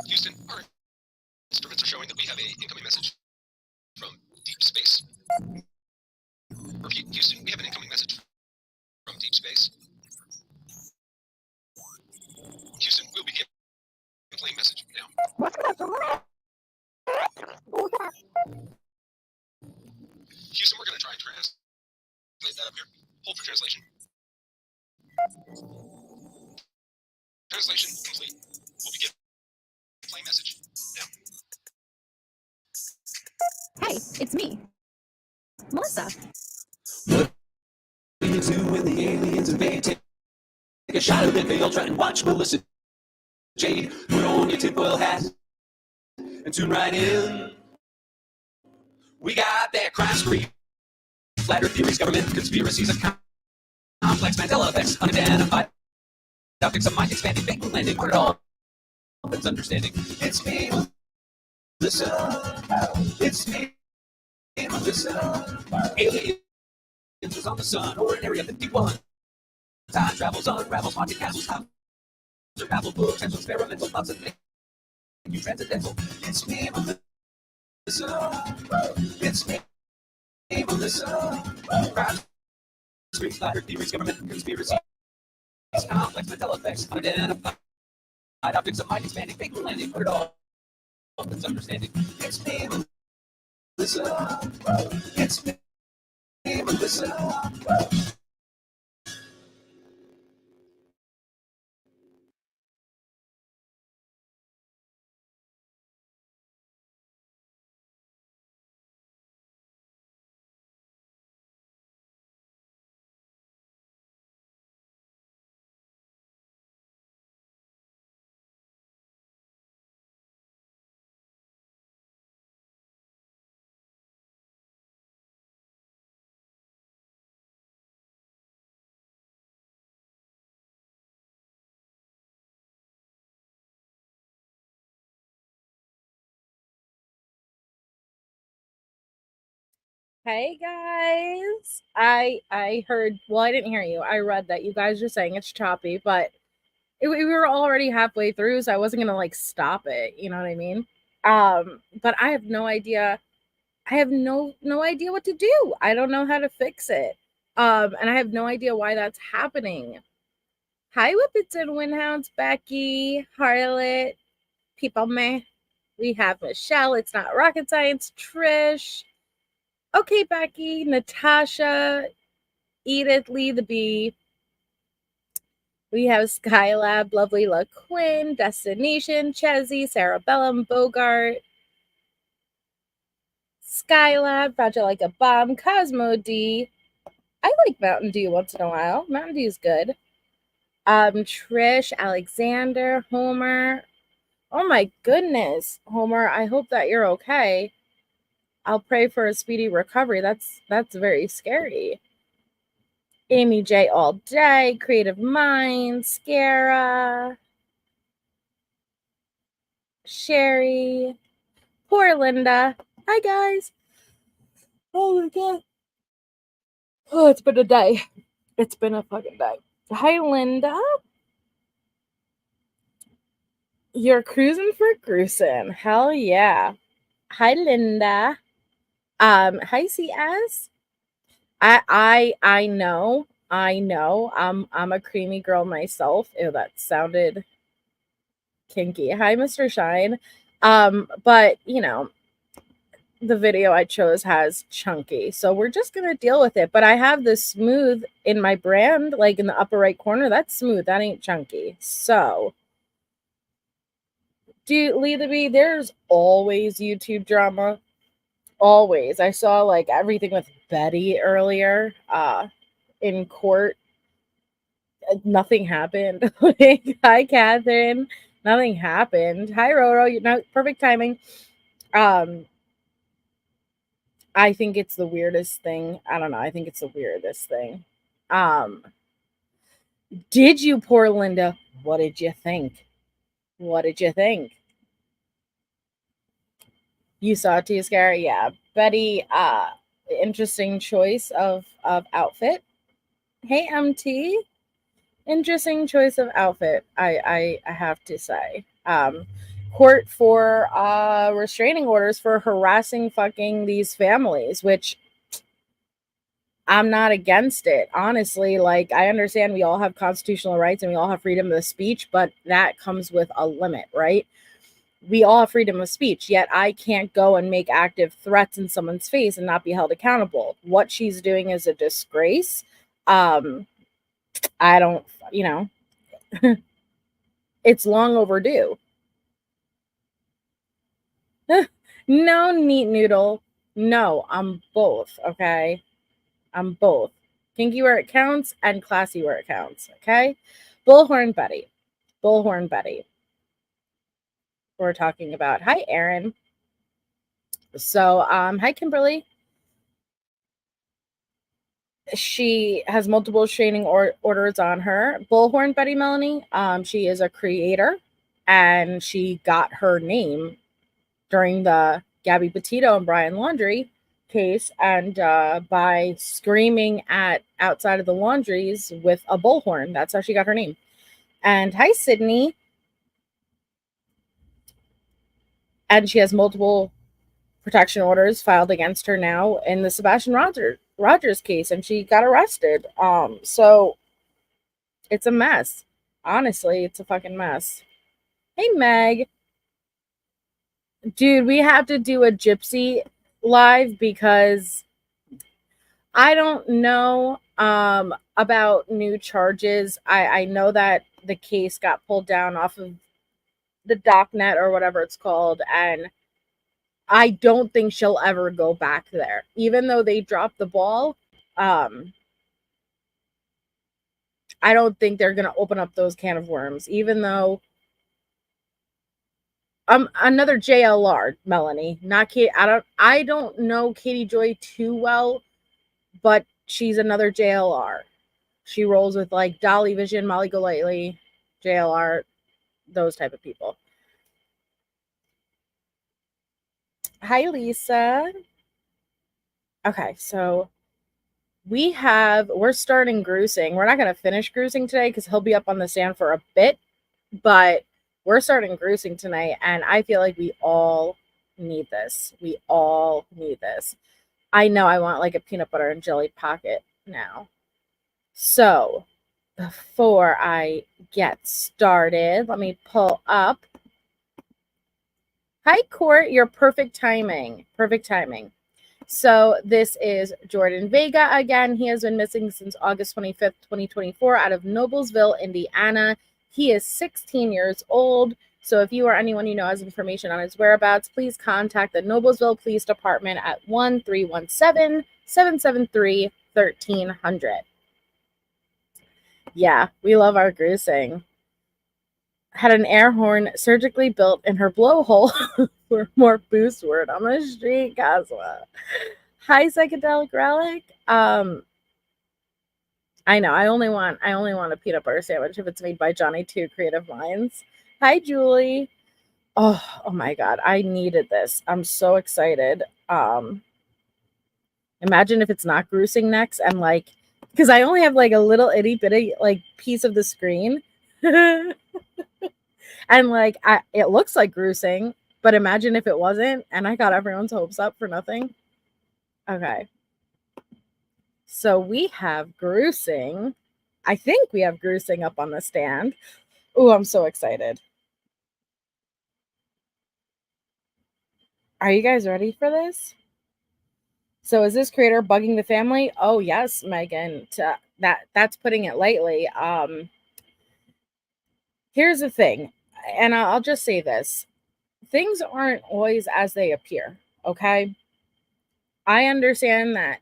Houston, our instruments are showing that we have a incoming message from deep space. Repeat, Houston, we have an incoming message from deep space. Houston, we'll begin playing message now. Houston, we're going to try and translate that up here. Hold for translation. Translation complete. We'll begin playing message now. Hey, it's me, Melissa. What do you do when the aliens invade? Take a shot of it, they'll try and watch Melissa Jade. Put on your tinfoil hat and tune right in. We got that crime spree, flat earth theories, government conspiracies, and complex Mandela effects, unidentified topics of mind expanding, fake landing, where it all opens understanding. It's me, Melissa. It's me, Melissa. Aliens is on the sun or in Area 51. Time travels, unravels, haunted castles, houses, travel books, and experimental thoughts and you transcendental. It's me, Melissa. It's me, Melissa. Crime spree, flat earth theories, government conspiracies, complex Mandela effects, unidentified objects of mind expanding, fake landing, where it all opens understanding. It's me, Melissa. It's me, Melissa. Hey guys. I heard, well, I didn't hear you. I read that you guys were saying it's choppy, but we were already halfway through, so I wasn't gonna like stop it. You know what I mean? But I have no idea. I have no idea what to do. I don't know how to fix it. And I have no idea why that's happening. Hi, Whippets and Windhounds, Becky, Harlot, people meh. We have Michelle, it's not rocket science, Trish. Okay, Becky, Natasha, Edith Lee the Bee. We have Skylab, Lovely LaQuinn, Destination, Chezzy, Sarah Bellum, Bogart, Skylab, Fragile Like a Bomb, Cosmo D. I like Mountain Dew once in a while. Mountain Dew's good. Trish, Alexander, Homer. Oh my goodness, Homer, I hope that you're okay. I'll pray for a speedy recovery. That's very scary. Amy J all day, Creative Minds, Scara, Sherry, poor Linda. Hi guys. Oh my god. Oh, it's been a day. It's been a fucking day. Hi Linda. You're cruising for Grusing. Hell yeah. Hi Linda. Hi CS. I know. I know. I'm a creamy girl myself. Ew, that sounded kinky. Hi, Mr. Shine. But you know, the video I chose has chunky. So we're just gonna deal with it. But I have this smooth in my brand, like in the upper right corner. That's smooth. That ain't chunky. So do Lee the Bee, there's always YouTube drama. Always. I saw like everything with Betty earlier, in court. Nothing happened. Like, hi Catherine. Nothing happened. Hi Roro. You're not perfect timing. Um, I think it's the weirdest thing. I don't know. I think it's the weirdest thing. Um, did you, poor Linda? What did you think? What did you think? You saw T Scare? Yeah. Betty, interesting choice of outfit. Hey MT. Interesting choice of outfit, I have to say. court for restraining orders for harassing fucking these families, which I'm not against it. Honestly, like, I understand we all have constitutional rights and we all have freedom of speech, but that comes with a limit, right? We all have freedom of speech, yet I can't go and make active threats in someone's face and not be held accountable. What she's doing is a disgrace. I don't, it's long overdue. No, neat noodle. No, I'm both, okay? I'm both. Kinky where it counts and classy where it counts, okay? Bullhorn Betty. Bullhorn Betty. We're talking about. Hi, Aaron. So, hi, Kimberly. She has multiple restraining orders on her. Bullhorn Betty Melanie. She is a creator, and she got her name during the Gabby Petito and Brian Laundrie case, and by screaming at outside of the laundries with a bullhorn. That's how she got her name. And hi, Sydney. And she has multiple protection orders filed against her now in the Sebastian Rogers case, and she got arrested. So it's a mess. Honestly, it's a fucking mess. Hey, Meg. Dude, we have to do a gypsy live because I don't know about new charges. I know that the case got pulled down off of the DocNet or whatever it's called, and I don't think she'll ever go back there. Even though they dropped the ball, I don't think they're going to open up those can of worms, even though another JLR, Melanie, not Kate. I don't know Katie Joy too well, but she's another JLR. She rolls with like Dolly Vision, Molly Golightly, JLR, those type of people. Hi, Lisa. Okay, so we're starting Grusing. We're not going to finish Grusing today because he'll be up on the stand for a bit, but we're starting Grusing tonight, and I feel like we all need this. We all need this. I know I want like a peanut butter and jelly pocket now. So before I get started, let me pull up. Hi, Court. Your perfect timing. Perfect timing. So this is Jordan Vega again. He has been missing since August 25th, 2024 out of Noblesville, Indiana. He is 16 years old. So if you or anyone you know has information on his whereabouts, please contact the Noblesville Police Department at 1-317-773-1300. Yeah, we love our Grusing. Had an air horn surgically built in her blowhole for more boost word on the street, Cosma. Hi, Psychedelic Relic. I know. I only want a peanut butter sandwich if it's made by Johnny 2 Creative Minds. Hi, Julie. Oh my God. I needed this. I'm so excited. Imagine if it's not Grusing next and like, because I only have like a little itty bitty like piece of the screen. And like, it looks like Grusing, but imagine if it wasn't and I got everyone's hopes up for nothing. Okay. So we have Grusing. I think we have Grusing up on the stand. Oh, I'm so excited. Are you guys ready for this? So is this creator bugging the family? Oh, yes, Megan. That's putting it lightly. Here's the thing, and I'll just say this. Things aren't always as they appear, okay? I understand that,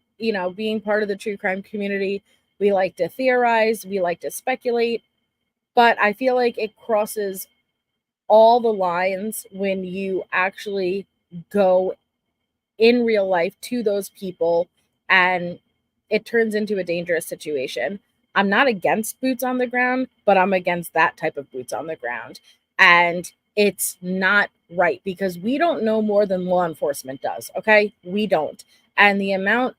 being part of the true crime community, we like to theorize, we like to speculate, but I feel like it crosses all the lines when you actually go in real life to those people and it turns into a dangerous situation. I'm not against boots on the ground, but I'm against that type of boots on the ground. And it's not right because we don't know more than law enforcement does. Okay. We don't. And the amount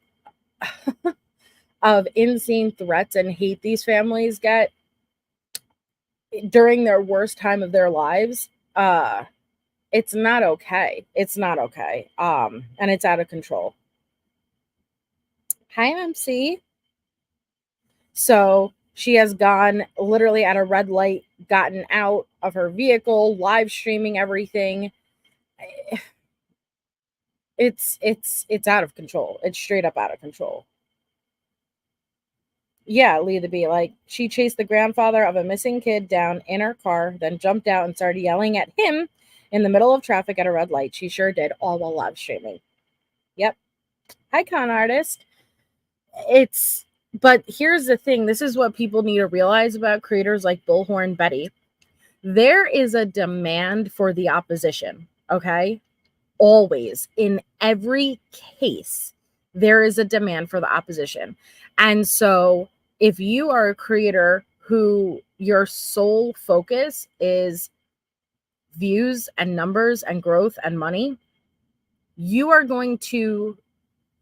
of insane threats and hate these families get during their worst time of their lives, it's not okay. It's not okay. And it's out of control. Hi, MC. So she has gone literally at a red light, gotten out of her vehicle, live streaming everything. It's out of control. It's straight up out of control. Yeah, Lee the Bee. Like, she chased the grandfather of a missing kid down in her car, then jumped out and started yelling at him in the middle of traffic at a red light. She sure did, all while live streaming. Yep. Hi, con artist. But here's the thing. This is what people need to realize about creators like Bullhorn Betty. There is a demand for the opposition, okay? Always, in every case, there is a demand for the opposition. And so if you are a creator who your sole focus is views and numbers and growth and money, you are going to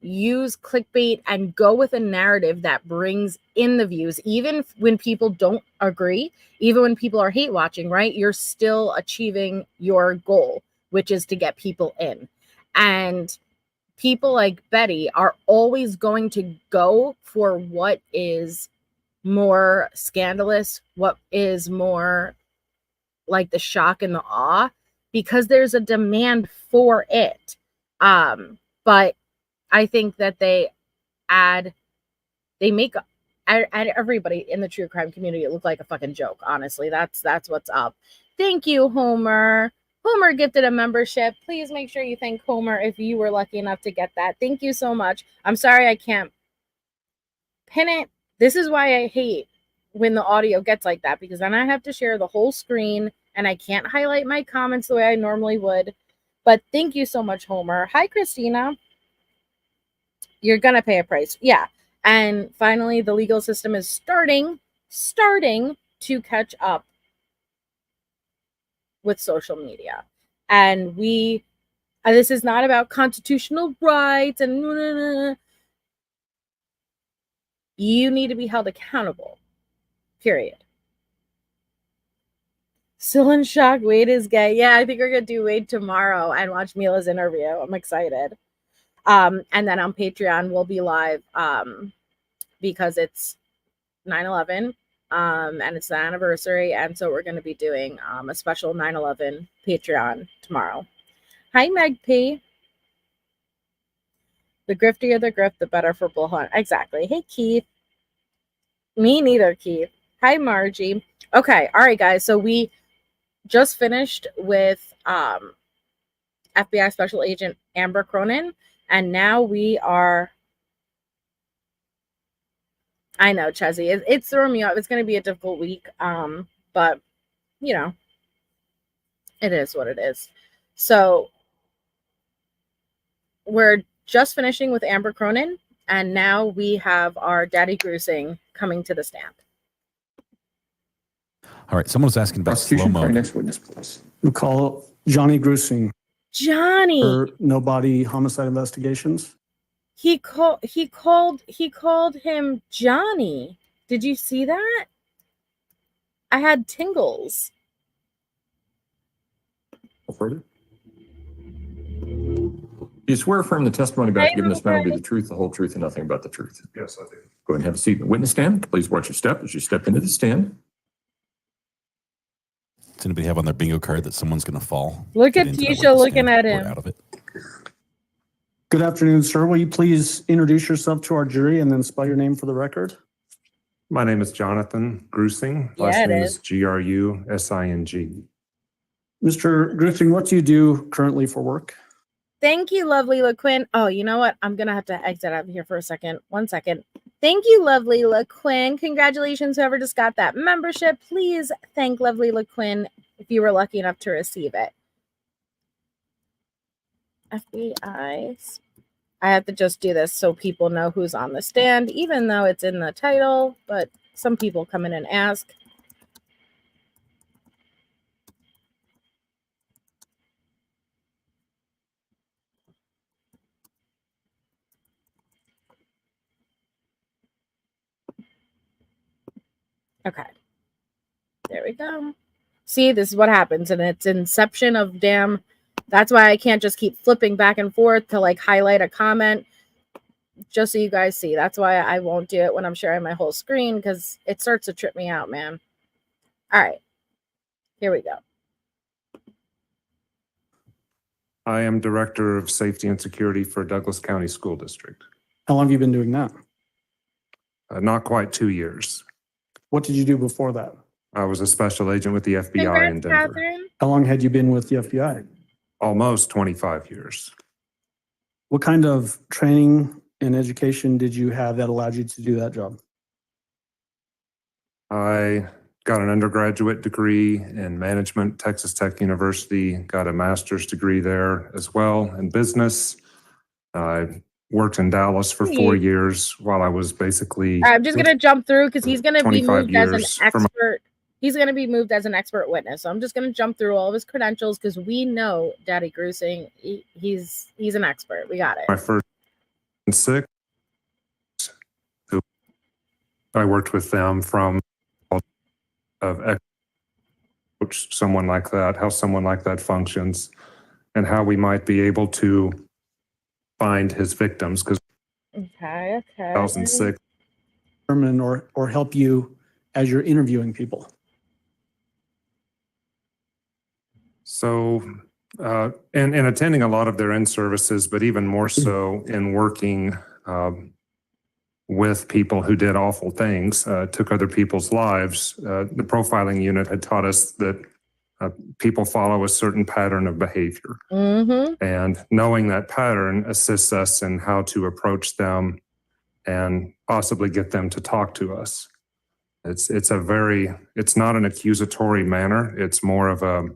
use clickbait and go with a narrative that brings in the views, even when people don't agree, even when people are hate watching, right? You're still achieving your goal, which is to get people in. And people like Betty are always going to go for what is more scandalous, what is more like the shock and the awe, because there's a demand for it. But I think that they make everybody in the true crime community look like a fucking joke. Honestly, that's what's up. Thank you, Homer. Homer gifted a membership. Please make sure you thank Homer if you were lucky enough to get that. Thank you so much. I'm sorry I can't pin it. This is why I hate when the audio gets like that, because then I have to share the whole screen and I can't highlight my comments the way I normally would. But thank you so much, Homer. Hi, Christina. You're going to pay a price. Yeah. And finally, the legal system is starting to catch up with social media. And this is not about constitutional rights and you need to be held accountable. Period. Still in shock. Wade is gay. Yeah, I think we're going to do Wade tomorrow and watch Mila's interview. I'm excited. And then on Patreon, we'll be live because it's 9/11 and it's the anniversary. And so we're going to be doing a special 9/11 Patreon tomorrow. Hi, Meg P. The griftier the grift, the better for Bullhorn. Exactly. Hey, Keith. Me neither, Keith. Hi, Margie. Okay. All right, guys. So we just finished with FBI Special Agent Amber Cronin. And now we are, I know, Chezzy, it's throwing me off. It's going to be a difficult week. But, you know, it is what it is. So we're just finishing with Amber Cronin. And now we have our Daddy Grusing coming to the stand. All right. Someone was asking about slow-mo. Next witness, please. We call Johnny Grusing Johnny. for no body homicide investigations. He called him Johnny. Did you see that? I had tingles. Further? You swear affirm the testimony about to give in this matter will be the truth, the whole truth, and nothing but the truth. Yes, I do. Go ahead and have a seat in the witness stand. Please watch your step as you step into the stand. Does anybody have on their bingo card that someone's going to fall? Look at Tisha looking at him. Out of it. Good afternoon, sir. Will you please introduce yourself to our jury and then spell your name for the record? My name is Jonathan Grusing. Last Yeah, it name is. is Grusing. Mr. Grusing, what do you do currently for work? Thank you, lovely LaQuinn. Oh, you know what? I'm going to have to exit out of here for a second. 1 second. Thank you, lovely LaQuinn. Congratulations, whoever just got that membership. Please thank lovely LaQuinn if you were lucky enough to receive it. FBI. I have to just do this so people know who's on the stand, even though it's in the title, but some people come in and ask. Okay. There we go. See, this is what happens, and it's inception of damn That's why I can't just keep flipping back and forth to like highlight a comment just so you guys see. That's why I won't do it when I'm sharing my whole screen, because it starts to trip me out, man. All right, here we go. I am Director of Safety and Security for Douglas County School District. How long have you been doing that? Not quite 2 years. What did you do before that? I was a special agent with the FBI Congrats, in Denver. Catherine. How long had you been with the FBI? Almost 25 years. What kind of training and education did you have that allowed you to do that job? I got an undergraduate degree in management, Texas Tech University, got a master's degree there as well in business. I worked in Dallas for 4 years while I was basically. I'm just going to jump through because he's going to be 25 moved as an years from- expert. He's going to be moved as an expert witness. So I'm just going to jump through all of his credentials because we know Daddy Grusing, he's an expert. We got it. My first and six, I worked with them from of coach someone like that, how someone like that functions, and how we might be able to find his victims. Because Okay. 2006, Determine or help you as you're interviewing people? so and attending a lot of their in-services, but even more so in working with people who did awful things, took other people's lives. The profiling unit had taught us that people follow a certain pattern of behavior. Mm-hmm. And knowing that pattern assists us in how to approach them and possibly get them to talk to us. It's not an accusatory manner. It's more of a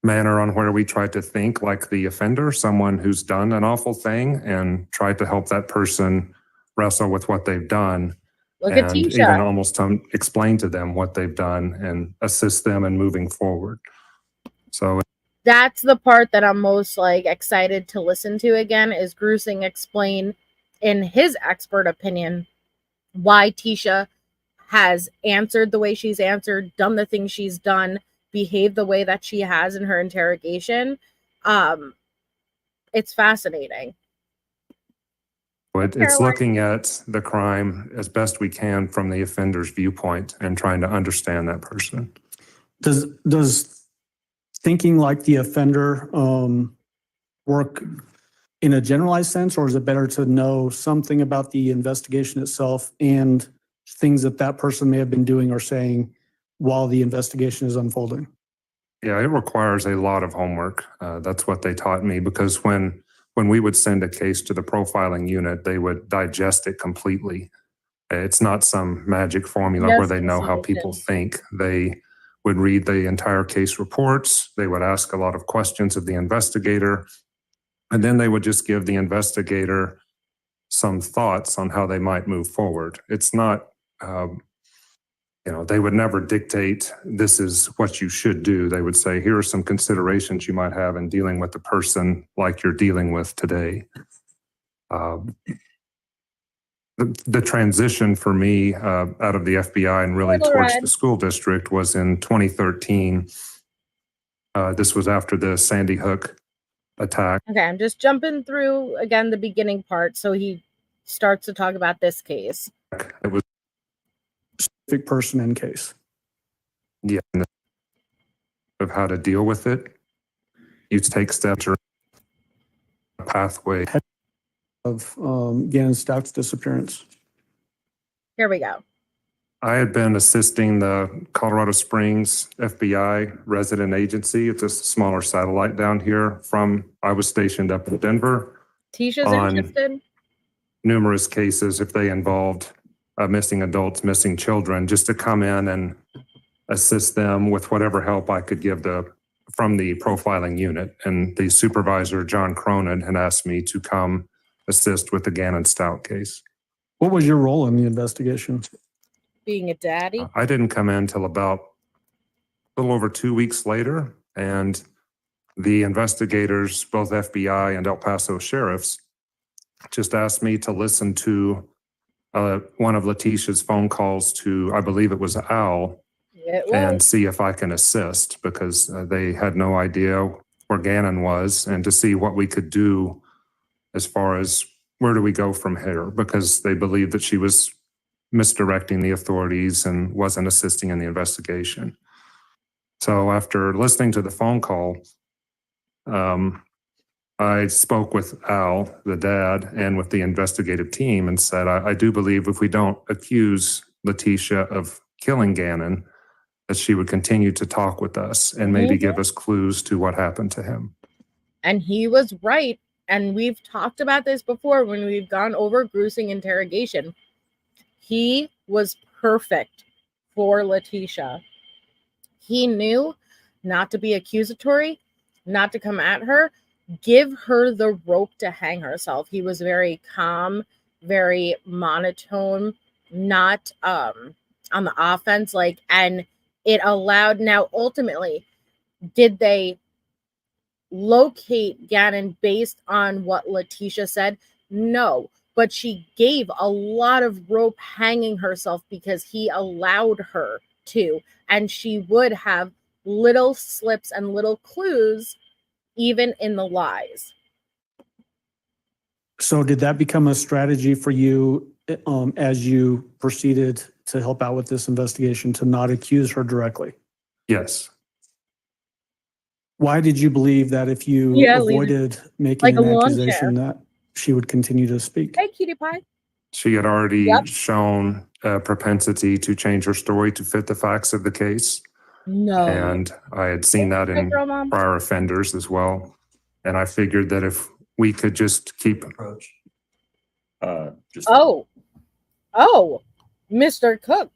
manner on where we try to think like the offender, someone who's done an awful thing, and try to help that person wrestle with what they've done. Look at and even Tisha. almost explain to them what they've done and assist them in moving forward. So That's the part that I'm most like excited to listen to again, is Grusing explain in his expert opinion why Tisha has answered the way she's answered, done the things she's done, behaved the way that she has in her interrogation. It's fascinating. it's looking at the crime as best we can from the offender's viewpoint and trying to understand that person. Does thinking like the offender work in a generalized sense, or is it better to know something about the investigation itself and things that that person may have been doing or saying while the investigation is unfolding? Yeah, it requires a lot of homework. That's what they taught me, because when we would send a case to the profiling unit, they would digest it completely. It's not some magic formula where they know how people think. They would read the entire case reports. They would ask a lot of questions of the investigator, and then they would just give the investigator some thoughts on how they might move forward. It's not, they would never dictate, this is what you should do. They would say, here are some considerations you might have in dealing with the person like you're dealing with today. The transition for me out of the FBI and really towards the school district was in 2013. This was after the Sandy Hook attack. Okay, I'm just jumping through again the beginning part, so he starts to talk about this case. It was Specific person in case. Yeah, of how to deal with it. You take steps or a pathway Of Gannon Stauch's disappearance. Here we go. I had been assisting the Colorado Springs FBI resident agency. It's a smaller satellite down here I was stationed up in Denver. Tisha's on interested. Numerous cases, if they involved missing adults, missing children, just to come in and assist them with whatever help I could give from the profiling unit. And the supervisor, John Cronin, had asked me to come assist with the Gannon Stauch case. What was your role in the investigation? Being a daddy. I didn't come in till about a little over 2 weeks later, and the investigators, both FBI and El Paso sheriffs, just asked me to listen to one of Letecia's phone calls to, I believe it was Al, and see if I can assist, because they had no idea where Gannon was and to see what we could do as far as where do we go from here, because they believed that she was misdirecting the authorities and wasn't assisting in the investigation. So after listening to the phone call, I spoke with Al, the dad, and with the investigative team and said, I do believe if we don't accuse Letecia of killing Gannon, that she would continue to talk with us and maybe give us clues to what happened to him. And he was right. And we've talked about this before when we've gone over Grusing interrogation. He was perfect for Letecia. He knew not to be accusatory, not to come at her, give her the rope to hang herself. He was very calm, very monotone, not on the offense, and it allowed. Now, ultimately, did they locate Gannon based on what Letecia said? No, but she gave a lot of rope hanging herself because he allowed her to, and she would have little slips and little clues even in the lies. So did that become a strategy for you as you proceeded to help out with this investigation to not accuse her directly? Yes. Why did you believe that if you avoided making an accusation that she would continue to speak? Hey, cutie pie. She had already shown a propensity to change her story to fit the facts of the case. No. And I had seen that in prior offenders as well. And I figured that if we could just keep approach. Oh, Mr. Cook,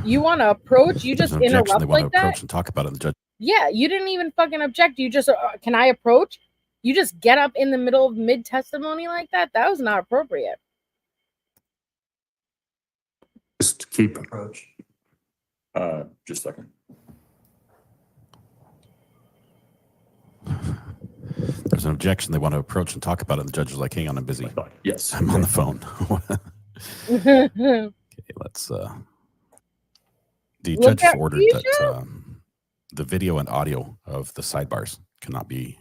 you want to approach? You just interrupt they want like to approach that? and talk about it. The judge. Yeah, you didn't even fucking object. You just, can I approach? You just get up in the middle of mid-testimony like that? That was not appropriate. Just keep approach. Just a second. There's an objection. They want to approach and talk about it. The judge is like, hang on, I'm busy. Yes. I'm on the phone. Okay, let's, the judge has ordered that the video and audio of the sidebars cannot be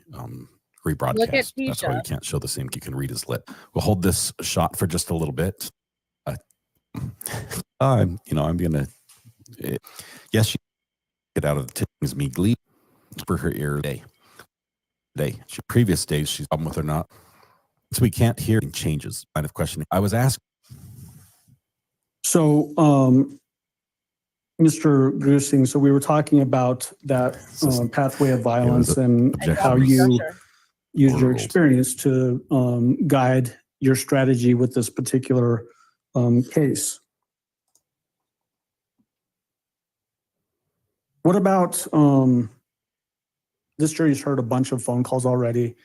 rebroadcast. That's why we can't show the same. You can read his lip. We'll hold this shot for just a little bit. I'm gonna. Yes, she get out of the things me glee for her ear day. Previous days she's problem with her not. So we can't hear changes. Kind of questioning. I was asked. So, Mr. Grusing, so we were talking about that pathway of violence and how you used your experience to guide your strategy with this particular case. What about this jury's heard a bunch of phone calls already,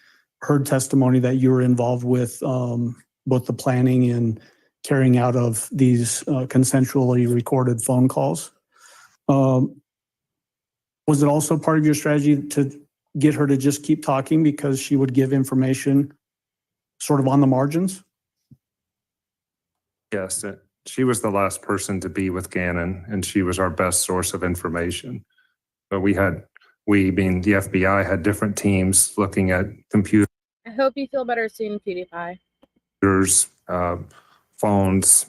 heard testimony that you were involved with both the planning and carrying out of these consensually recorded phone calls. Was it also part of your strategy to get her to just keep talking because she would give information sort of on the margins? Yes, she was the last person to be with Gannon, and she was our best source of information. But we being the FBI, had different teams looking at computers. I hope you feel better soon, cutie pie. Phones,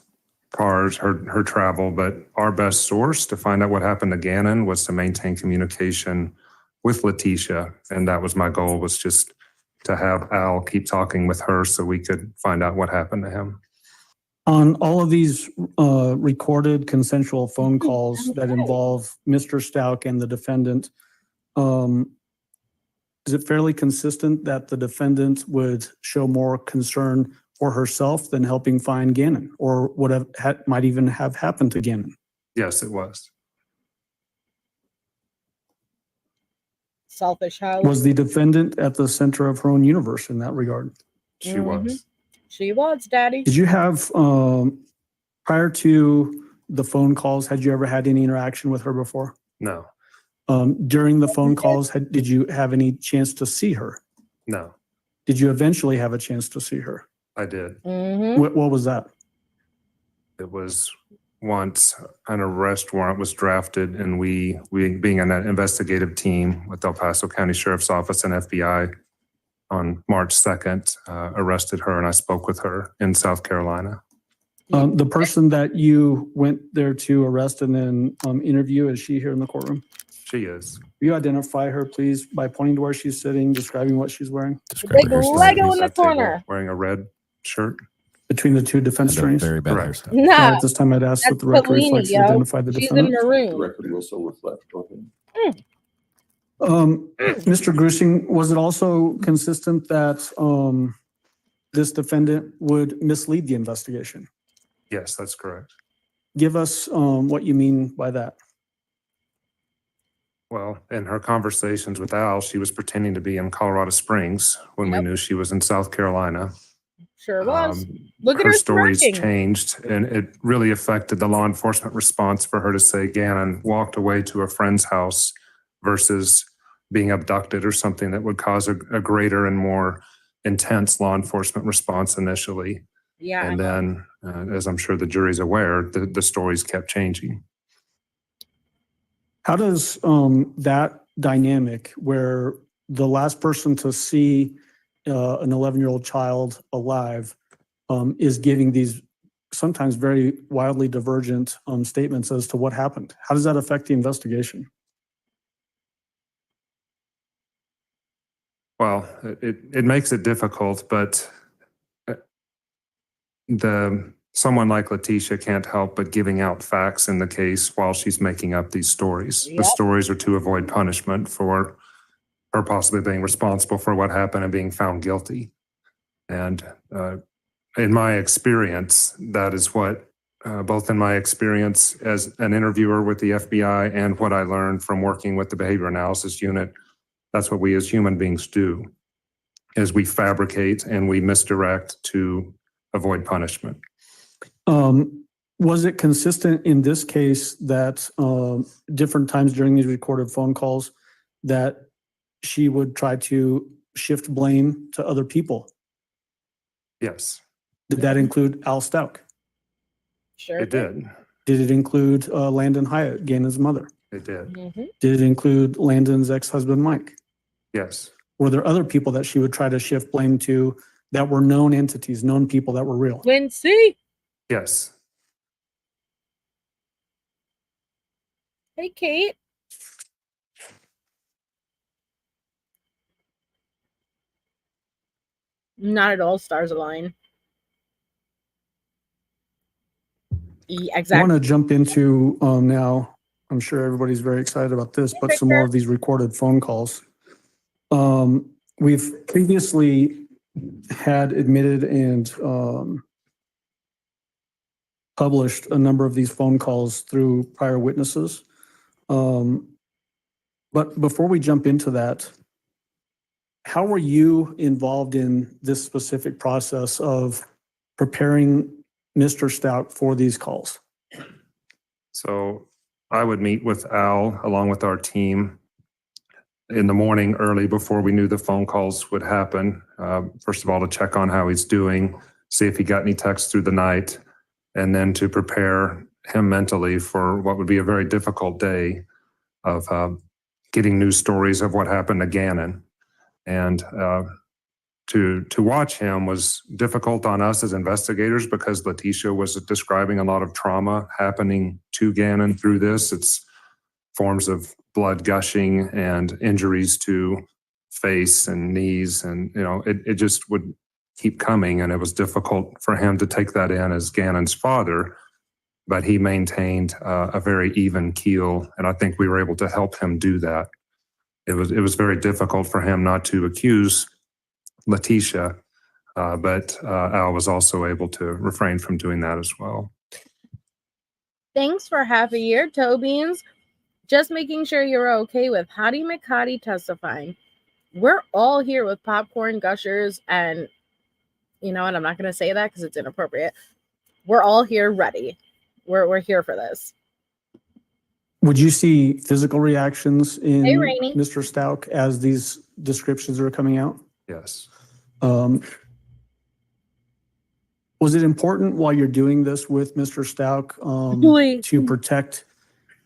cars, her travel, but our best source to find out what happened to Gannon was to maintain communication with Letecia. And that was my goal, was just to have Al keep talking with her so we could find out what happened to him. On all of these recorded consensual phone calls that involve Mr. Stauch and the defendant, is it fairly consistent that the defendant would show more concern for herself than helping find Gannon, or what might even have happened to Gannon? Yes, it was. Selfish how Was the defendant at the center of her own universe in that regard? She was. She was, Daddy. Did you have, prior to the phone calls, had you ever had any interaction with her before? No. During the phone calls, did you have any chance to see her? No. Did you eventually have a chance to see her? I did. What was that? It was once an arrest warrant was drafted, and we being an investigative team with El Paso County Sheriff's Office and FBI on March 2nd, arrested her, and I spoke with her in South Carolina. The person that you went there to arrest and then interview, is she here in the courtroom? She is. Will you identify her, please, by pointing to where she's sitting, describing what she's wearing? Describe Big her hairstyle. Lego in the At table, corner. wearing a red shirt. Between the two defense And a attorneys? very bad Correct. hairstyle. Nah, At this time, I'd ask that that's the record Bellini, reflects you yo. identify the She's in defendant. maroon. record will so reflect. Go ahead. Mr. Grusing, was it also consistent that this defendant would mislead the investigation? Yes, that's correct. Give us what you mean by that. Well, in her conversations with Al, she was pretending to be in Colorado Springs when we Yep. knew she was in South Carolina. Sure was. Um, Look at her her stories smirking. changed, and it really affected the law enforcement response for her to say Gannon walked away to a friend's house versus being abducted or something that would cause a greater and more intense law enforcement response initially. Yeah. And then, as I'm sure the jury's aware, the stories kept changing. How does that dynamic where the last person to see an 11-year-old child alive is giving these sometimes very wildly divergent statements as to what happened, how does that affect the investigation? Well, it makes it difficult, but someone like Letecia can't help but giving out facts in the case while she's making up these stories. Yep. The stories are to avoid punishment for her possibly being responsible for what happened and being found guilty. And in my experience, that is what, both in my experience as an interviewer with the FBI and what I learned from working with the behavior analysis unit, that's what we as human beings do, is we fabricate and we misdirect to avoid punishment. Was it consistent in this case that different times during these recorded phone calls that she would try to shift blame to other people? Yes, Did that include Al Stauch? Sure it did. Did it include Landon Hyatt, Gannon's mother? It did. Mm-hmm. Did it include Landon's ex-husband, Mike? Yes. Were there other people that she would try to shift blame to that were known entities, known people that were real? Quincy. Yes. Hey, Kate. Not at all. Stars align. I Exactly. want to jump into now, I'm sure everybody's very excited about this, but some more of these recorded phone calls. We've previously had admitted and published a number of these phone calls through prior witnesses. But before we jump into that, how were you involved in this specific process of preparing Mr. Stauch for these calls? So I would meet with Al along with our team in the morning early before we knew the phone calls would happen. First of all, to check on how he's doing, see if he got any texts through the night, and then to prepare him mentally for what would be a very difficult day of getting news stories of what happened to Gannon. And to watch him was difficult on us as investigators because Letecia was describing a lot of trauma happening to Gannon through this. It's forms of blood gushing and injuries to face and knees, and it just would keep coming, and it was difficult for him to take that in as Gannon's father, but he maintained a very even keel, and I think we were able to help him do that. It was very difficult for him not to accuse Letecia, but Al was also able to refrain from doing that as well. Thanks for half a year, Tobeans. Just making sure you're okay with Hottie McHottie testifying. We're all here with popcorn gushers, and you know what? I'm not going to say that because it's inappropriate. We're all here ready. We're here for this. Would you see physical reactions in Hey, Rainey. Mr. Stauch as these descriptions are coming out? Yes. Was it important while you're doing this with Mr. Stauch Please. to protect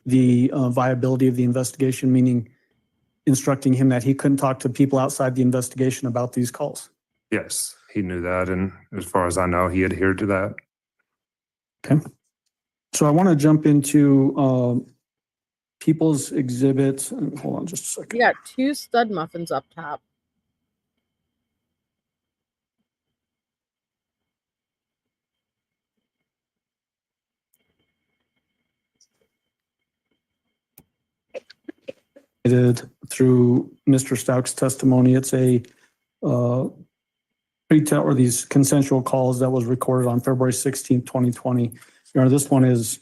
the viability of the investigation, meaning instructing him that he couldn't talk to people outside the investigation about these calls? Yes, he knew that. And as far as I know, he adhered to that. Okay. So I want to jump into people's exhibits. Hold on just a second. You got 2 stud muffins up top. Through Mr. Stauch's testimony, it's a pre-tell or these consensual calls that was recorded on February 16th, 2020. This one is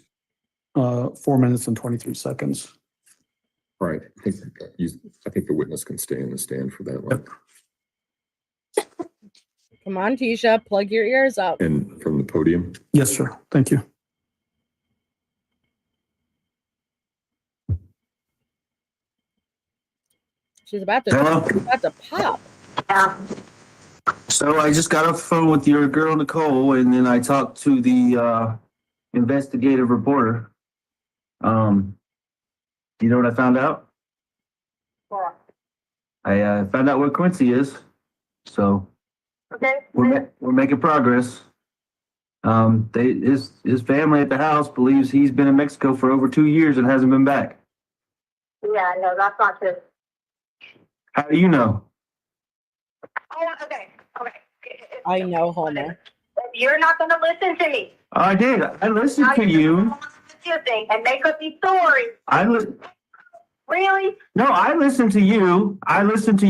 4 minutes and 23 seconds. Right. I think the witness can stay in the stand for that one. Come on, Tisha, plug your ears up. And from the podium? Yes, sir. Thank you. She's about to pop. Yeah. So I just got off the phone with your girl, Nicole, and then I talked to the investigative reporter. You know what I found out? What? I found out where Quincy is. So Okay. we're making progress. His family at the house believes he's been in Mexico for over 2 years and hasn't been back. Yeah, no, that's not true. How do you know? Oh, okay. I know, Homer. You're not going to listen to me. I did. I listened to you. And make up these stories. Really? No, I listened to you. I listened to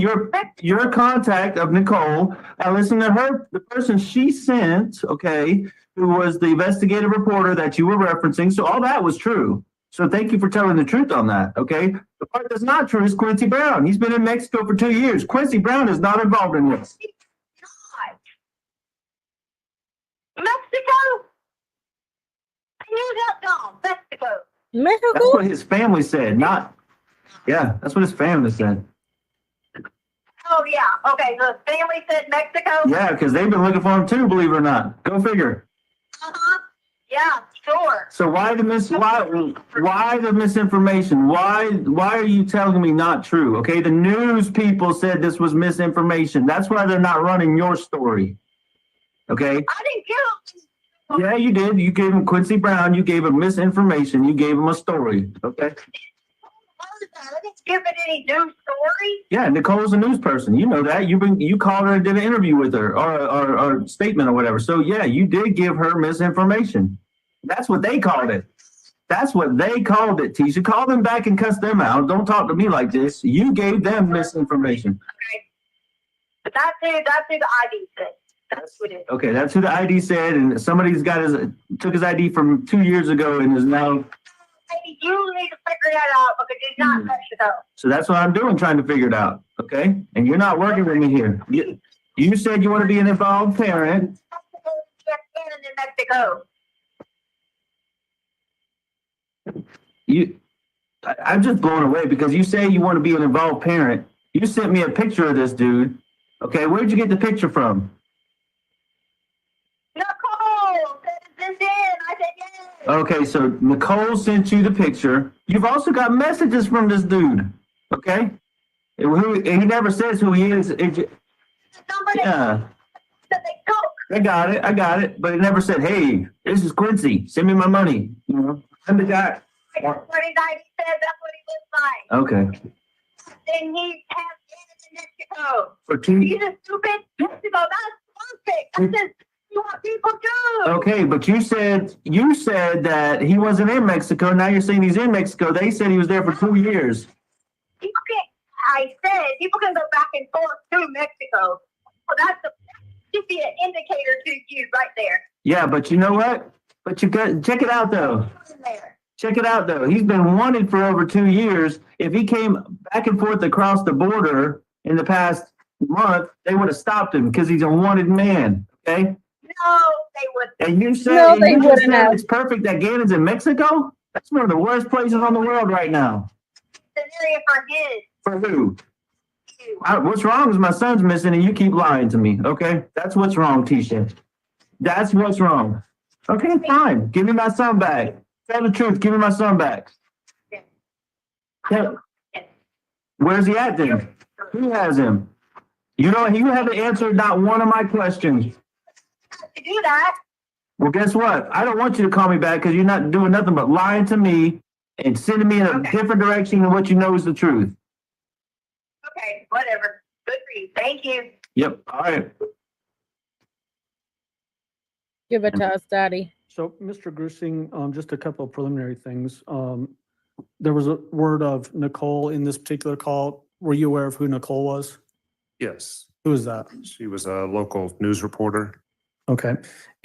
your contact of Nicole. I listened to her, the person she sent, okay, who was the investigative reporter that you were referencing. So all that was true. So thank you for telling the truth on that, okay? The part that's not true is Quincy Brown. He's been in Mexico for 2 years. Quincy Brown is not involved in this. Mexico? You don't know. Mexico. That's Mexico? what his family said, yeah, that's what his family said. Oh, yeah. Okay, the family said Mexico? Yeah, because they've been looking for him too, believe it or not. Go figure. Uh-huh. Yeah, sure. So why the misinformation? Why are you telling me not true? Okay, the news people said this was misinformation. That's why they're not running your story. Okay? I didn't give him. Yeah, you did. You gave him Quincy Brown. You gave him misinformation. You gave him a story. Okay? I didn't give it any news story. Yeah, Nicole's a news person. You know that. You called her and did an interview with her or statement or whatever. So yeah, you did give her misinformation. That's what they called it. That's what they called it, Tisha. Call them back and cuss them out. Don't talk to me like this. You gave them misinformation. Okay. But that's who the ID said. That's what it is. Okay, that's who the ID said, and somebody's took his ID from 2 years ago and is now. Hey, you need to figure that out because it's not Mexico. So that's what I'm doing, trying to figure it out. Okay, and you're not working with me here. You said you want to be an involved parent. Mexico. I'm just blown away because you say you want to be an involved parent. You sent me a picture of this dude. Okay, where'd you get the picture from? Nicole, send this in. I said yes. Okay, so Nicole sent you the picture. You've also got messages from this dude. Okay, he never says who he is. Somebody Yeah, said they coke. I got it. But it never said, "Hey, this is Quincy. Send me my money." You know, I'm the guy. That's what his ID said. That's what he looks like. Okay. And he has been in Mexico. For 2 He's a stupid Mexico. That's perfect. That's just what people do. Okay, but you said that he wasn't in Mexico. Now you're saying he's in Mexico. They said he was there for 2 years. I said people can go back and forth to Mexico. Well, should be an indicator to you right there. Yeah, but you know what? But you got check it out though. Check it out though. He's been wanted for over 2 years. If he came back and forth across the border in the past month, they would have stopped him because he's a wanted man. Okay. No, they would. And you said, No, they wouldn't have. it's perfect that Gannon's in Mexico? That's one of the worst places on the world right now. It's an area for his. For who? You. What's wrong is my son's missing and you keep lying to me, okay? That's what's wrong, Tisha. That's what's wrong. Okay, fine. Give me my son back. Tell the truth. Give me my son back. Tell- Where's he at then? Who has him? You haven't answered not one of my questions. To do that, Well, guess what? I don't want you to call me back because you're not doing nothing but lying to me and sending me in a different direction than what you know is the truth. okay, whatever. Good for you. Thank you. Yep. All right. Give it to us, Daddy. So, Mr. Grusing, just a couple of preliminary things. There was a word of Nicole in this particular call. Were you aware of who Nicole was? Yes, Who is that? she was a local news reporter. Okay.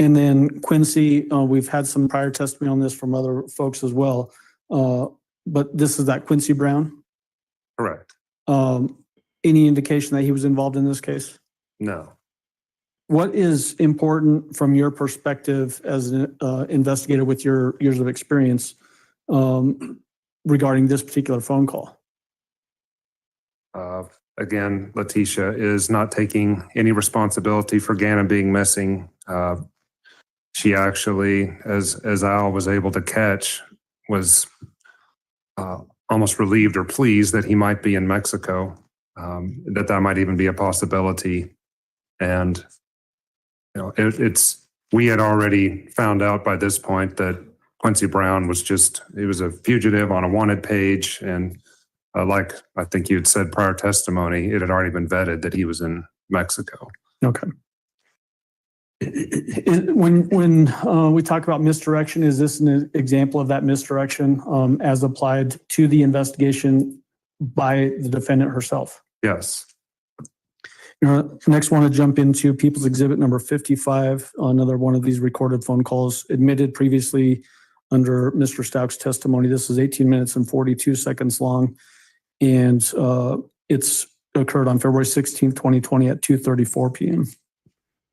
And then Quincy, we've had some prior testimony on this from other folks as well. But this is that Quincy Brown. Correct. Any indication that he was involved in this case? No. What is important from your perspective as an investigator with your years of experience regarding this particular phone call? Again, Letecia is not taking any responsibility for Gannon being missing. She actually, as Al was able to catch, was almost relieved or pleased that he might be in Mexico, that might even be a possibility. And we had already found out by this point that Quincy Brown he was a fugitive on a wanted page, and like I think you had said prior testimony, it had already been vetted that he was in Mexico. Okay. When we talk about misdirection, is this an example of that misdirection as applied to the investigation by the defendant herself? Yes. Next, want to jump into People's Exhibit number 55, another one of these recorded phone calls admitted previously under Mr. Stauch's testimony. This is 18 minutes and 42 seconds long, and it's occurred on February 16th, 2020 at 2:34 p.m.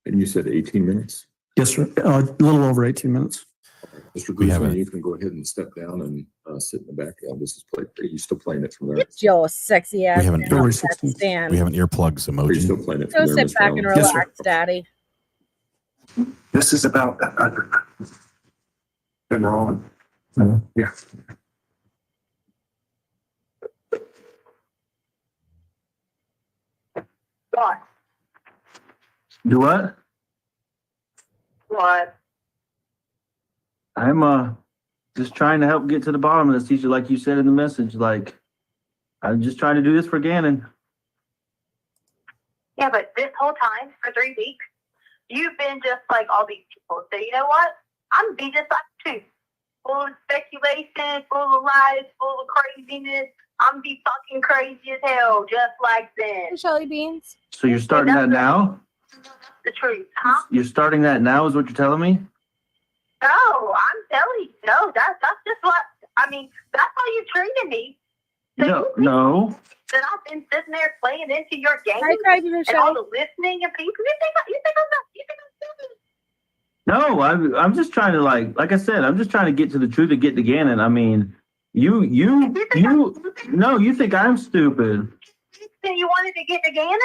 And you said 18 minutes? Yes, sir. A little over 18 minutes. Mr. We have Grusing, it. you can go ahead and step down and sit in the background. This is played. Are you still playing it from there? Get your sexy ass haven't- down February off that 16th. stand. We have an earplugs Are you still emoji. playing it Go from there, sit Ms. back and Brown? Yes, sir. relax, Daddy. This is about been wrong. Yeah. What? Do what? What? I'm just trying to help get to the bottom of this, teacher, like you said in the message. Like, I'm just trying to do this for Gannon. Yeah, but this whole time, for 3 weeks, you've been just like all these people. So you know what? I'm gonna be just like you too. Full of speculation, full of lies, full of craziness. I'm gonna be fucking crazy as hell, just like them. Shelly Beans. So you're starting that now? That's the truth, huh? You're starting that now is what you're telling me? No, I'm telling you, no, that's just what, I mean, that's how you treated me. So No, you think no. that I've been sitting there playing into your game Hi, Craig and all Michelle. the listening and people. You think I'm stupid? No, I'm just trying to like I said, I'm just trying to get to the truth and get to Gannon. I mean, you, no, you think I'm stupid. Then you wanted to get to Gannon?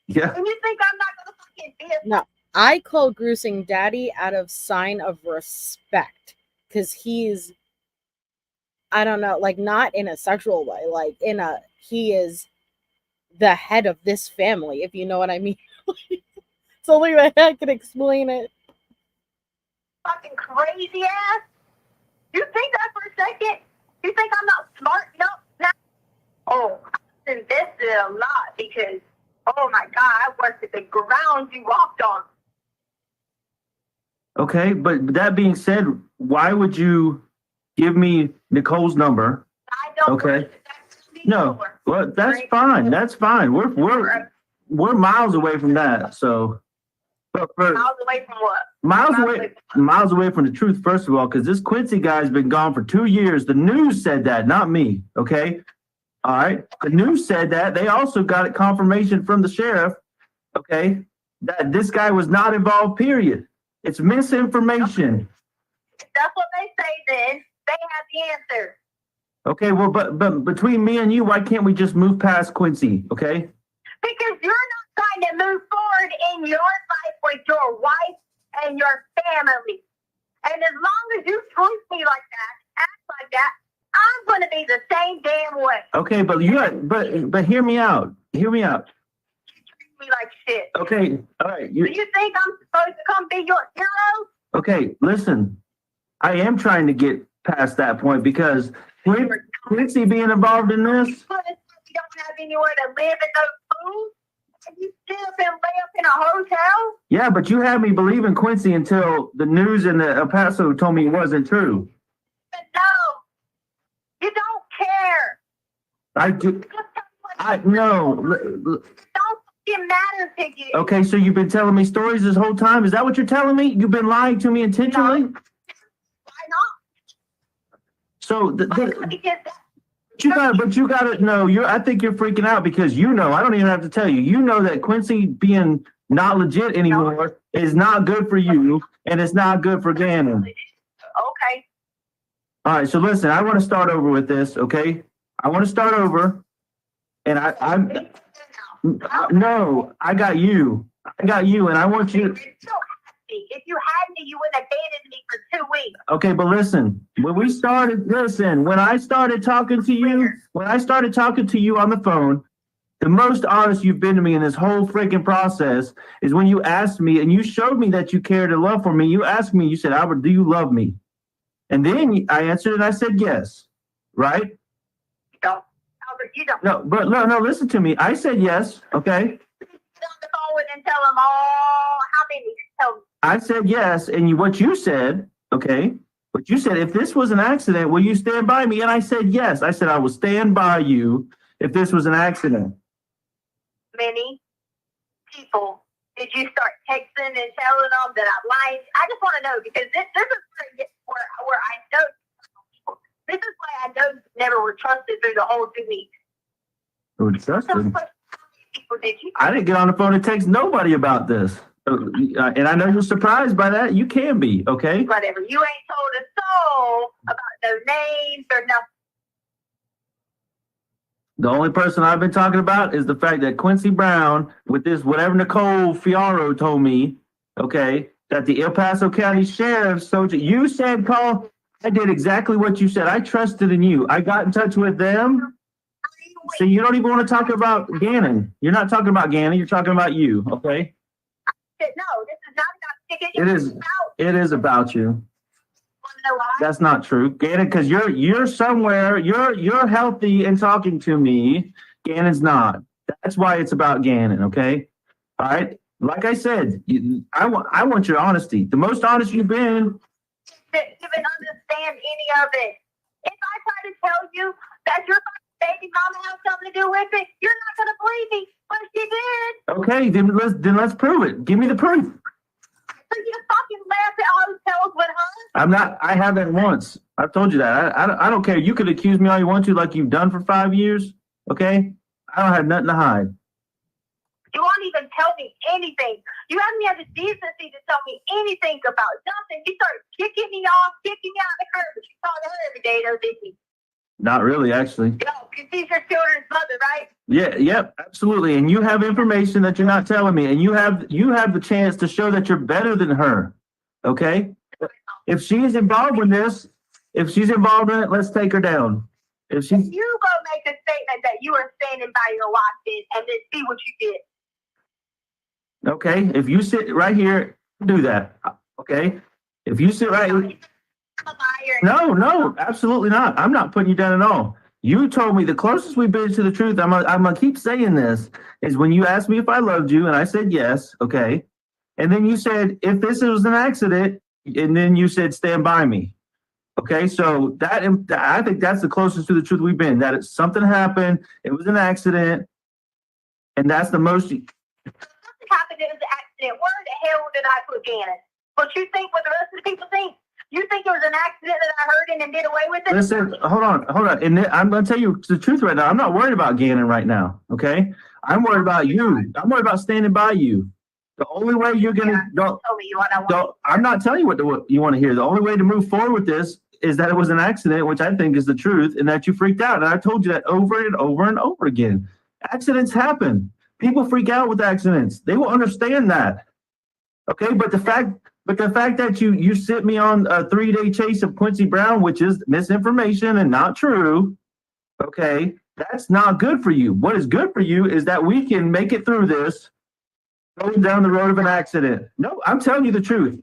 Yeah. And you think I'm not gonna fucking be a No, I call Grusing Daddy out of sign of respect because he's, I don't know, like not in a sexual way, like he is the head of this family, if you know what I mean. It's the only way I can explain it. fucking crazy ass? You think that for a second? You think I'm not smart enough now? Oh, I invested a lot because, oh my God, I worked at the ground you walked on. Okay, but that being said, why would you give me Nicole's number? I don't Okay. believe that's No, anymore. well, that's fine. That's fine. We're miles away from that. So, but for Miles away from what? miles away from the truth, first of all, because this Quincy guy's been gone for 2 years. The news said that, not me. Okay. All right. The news said that. They also got it confirmation from the sheriff. Okay. That this guy was not involved, period. It's misinformation. If that's what they say, then they have the answer. Okay. Well, but between me and you, why can't we just move past Quincy? Okay. Because you're not trying to move forward in your life with your wife and your family. And as long as you treat me like that, act like that, I'm going to be the same damn way. Okay, but hear me out. Hear me out. You treat me like shit. Okay, all right. Do you think I'm supposed to come be your hero? Okay, listen. I am trying to get past that point because Quincy being involved in this. You don't have anywhere to live and no food? And you still been lay up in a hotel? Yeah, but you had me believe in Quincy until the news in the El Paso told me it wasn't true. But no, you don't care. I do. No. Don't fucking matter to you. Okay, so you've been telling me stories this whole time. Is that what you're telling me? You've been lying to me intentionally? No. Why not? So Because you gotta know. I think you're freaking out because I don't even have to tell you. You know that Quincy being not legit anymore is not good for you, and it's not good for Gannon. Okay. All right, so listen, I want to start over with this, okay? I want to start over, and no, I got you, and I want you. If you had me, you would have abandoned me for 2 weeks. Okay, but listen, when I started talking to you on the phone, the most honest you've been to me in this whole freaking process is when you asked me and you showed me that you cared and love for me. You asked me, you said, Albert, do you love me? And then I answered and I said, yes, right? No, Albert, you don't. No, listen to me. I said yes, okay? Get on the phone with and tell them all how many. Tell them. I said yes, and what you said, okay? What you said, if this was an accident, will you stand by me? And I said yes. I said I will stand by you if this was an accident. Many people did you start texting and telling them that I'm lying? I just want to know because this is where I know. This is why I know you never were trusted through the whole 2 weeks. Trusted? I didn't get on the phone and text nobody about this. And I know you're surprised by that. You can be, okay? Whatever. You ain't told a soul about no names or nothing. The only person I've been talking about is the fact that Quincy Brown, with this whatever Nicole Fiaro told me, okay, that the El Paso County Sheriff, you said, call. I did exactly what you said. I trusted in you. I got in touch with them. So you don't even want to talk about Gannon. You're not talking about Gannon. You're talking about you, okay? No, this is not about It is about you. Want to know why? That's not true, Gannon, because you're somewhere. You're healthy and talking to me. Gannon's not. That's why it's about Gannon. Okay, all right. Like I said, I want your honesty. The most honest you've been. To even understand any of it. If I try to tell you that your baby mama has something to do with it, you're not going to believe me. But she did. Okay, then let's prove it. Give me the proof. So you fucking laugh at hotels with her? I'm not. I haven't once. I've told you that. I don't care. You could accuse me all you want to, like you've done for 5 years. Okay, I don't have nothing to hide. You won't even tell me anything. You haven't had the decency to tell me anything about nothing. You start kicking me out of the curb, but you talk to her every day, though, didn't you? Not really, actually. No, because she's your children's mother, right? Yeah, yep, absolutely. And you have information that you're not telling me, and you have the chance to show that you're better than her. Okay? If she's involved in this, if she's involved in it, let's take her down. If you go make a statement that you were standing by your watch and then see what you did. Okay, if you sit right here, do that. Okay, if you sit right here. No, absolutely not. I'm not putting you down at all. You told me the closest we've been to the truth. I'm gonna keep saying this is when you asked me if I loved you, and I said yes. Okay, and then you said if this was an accident, and then you said stand by me. Okay, so I think that's the closest to the truth we've been. That something happened. It was an accident, and that's the most. Happened, it was an accident. Where the hell did I put Gannon? But you think what the rest of the people think? You think it was an accident that I heard and then did away with it? Listen, hold on. And I'm going to tell you the truth right now. I'm not worried about Gannon right now, okay? I'm worried about you. I'm worried about standing by you. The only way you're going to... I'm not telling you what you want to hear. The only way to move forward with this is that it was an accident, which I think is the truth, and that you freaked out. And I told you that over and over and over again. Accidents happen. People freak out with accidents. They will understand that. Okay, but the fact that you sent me on a 3-day chase of Quincy Brown, which is misinformation and not true, okay, that's not good for you. What is good for you is that we can make it through this, going down the road of an accident. No, I'm telling you the truth.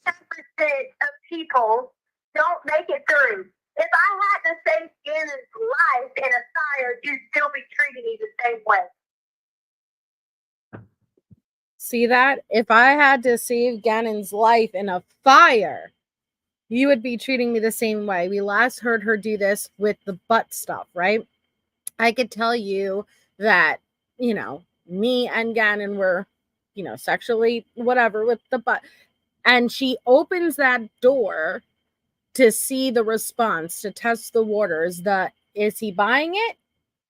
10% of people don't make it through. If I had to save Gannon's life in a fire, you'd still be treating me the same way. See that? If I had to save Gannon's life in a fire, you would be treating me the same way. We last heard her do this with the butt stuff, right? I could tell you that, me and Gannon were, sexually whatever with the butt. And she opens that door to see the response, to test the waters. Is he buying it?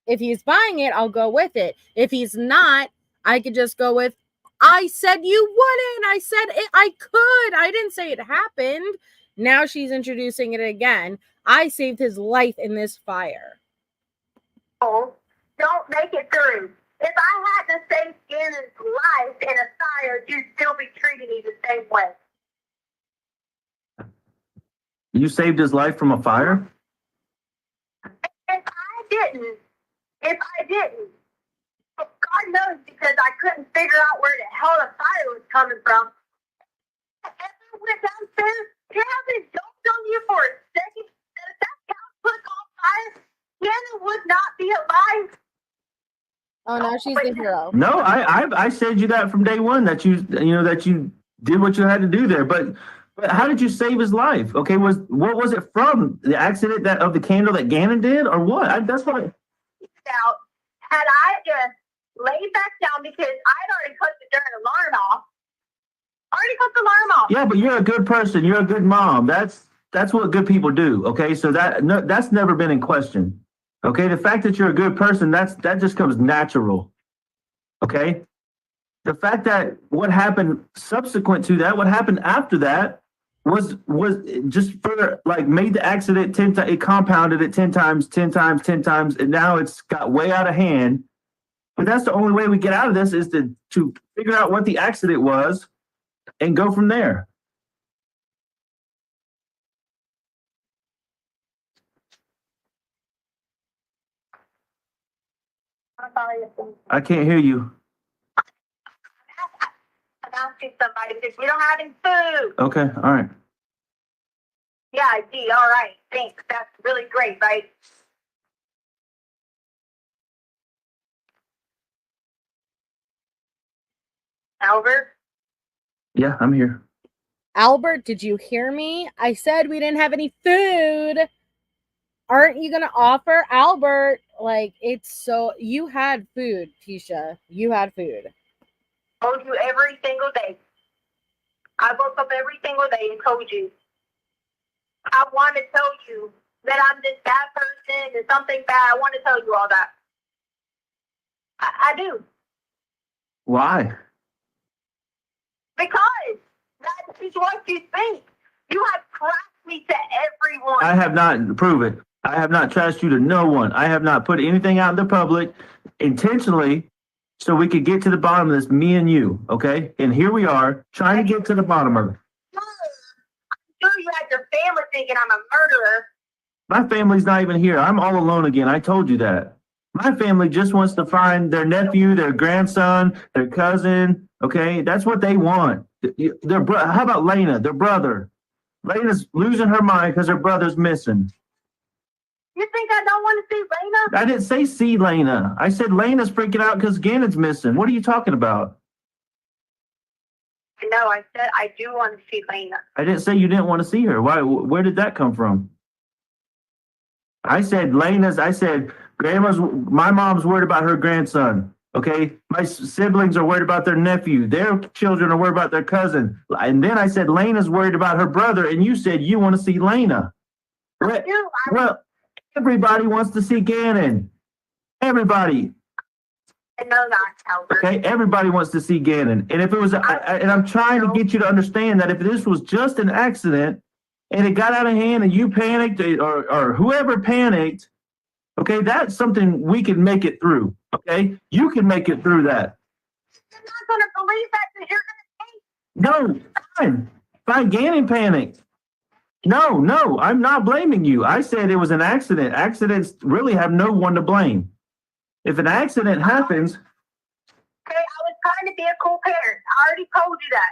If he's buying it, I'll go with it. If he's not, I could just go with, I said you wouldn't. I said I could. I didn't say it happened. Now she's introducing it again. I saved his life in this fire. Don't make it through. If I had to save Gannon's life in a fire, you'd still be treating me the same way. You saved his life from a fire? If I didn't, God knows, because I couldn't figure out where the hell the fire was coming from. If I went downstairs, you haven't dumped on you for a second, that if that house was on fire, Gannon would not be alive. Oh, now she's the hero. No, I said you that from day one, that you did what you had to do there. But how did you save his life? Okay, what was it from? The accident of the candle that Gannon did, or what? That's what. Out. Had I just laid back down, because I'd already cut the darn alarm off. Yeah, but you're a good person. You're a good mom. That's what good people do. Okay, so that's never been in question. Okay, the fact that you're a good person, that just comes natural. Okay, the fact that what happened subsequent to that, what happened after that, was just further, like, made the accident 10 times. It compounded it 10 times, and now it's got way out of hand. But that's the only way we get out of this, is to figure out what the accident was and go from there. I can't hear you. I'm asking somebody because we don't have any food. Okay, all right. Yeah, I see. All right, thanks. That's really great, right? Albert? Yeah, I'm here. Albert, did you hear me? I said we didn't have any food. Aren't you going to offer? Albert, you had food, Tisha. You had food. I told you every single day. I woke up every single day and told you. I want to tell you that I'm this bad person and something bad. I want to tell you all that. I do. Why? Because that is what you think. You have trashed me to everyone. I have not. Prove it. I have not trashed you to no one. I have not put anything out in the public intentionally so we could get to the bottom of this, me and you, okay? And here we are trying to get to the bottom of it. I'm sure you had your family thinking I'm a murderer. My family's not even here. I'm all alone again. I told you that. My family just wants to find their nephew, their grandson, their cousin, okay? That's what they want. How about Lena, their brother? Lena's losing her mind because her brother's missing. You think I don't want to see Lena? I didn't say see Lena. I said Lena's freaking out because Gannon's missing. What are you talking about? No, I said I do want to see Lena. I didn't say you didn't want to see her. Why? Where did that come from? I said my mom's worried about her grandson. Okay, my siblings are worried about their nephew. Their children are worried about their cousin. And then I said Lena's worried about her brother, and you said you want to see Lena. Well, everybody wants to see Gannon. Everybody. No, not Albert. Okay, everybody wants to see Gannon. And if it was, and I'm trying to get you to understand that if this was just an accident and it got out of hand and you panicked or whoever panicked, okay, that's something we can make it through. Okay, you can make it through that. You're not going to believe that because you're going to think No, fine. Fine, Gannon panicked. No, I'm not blaming you. I said it was an accident. Accidents really have no one to blame. If an accident happens, Okay, I was trying to be a cool parent. I already told you that.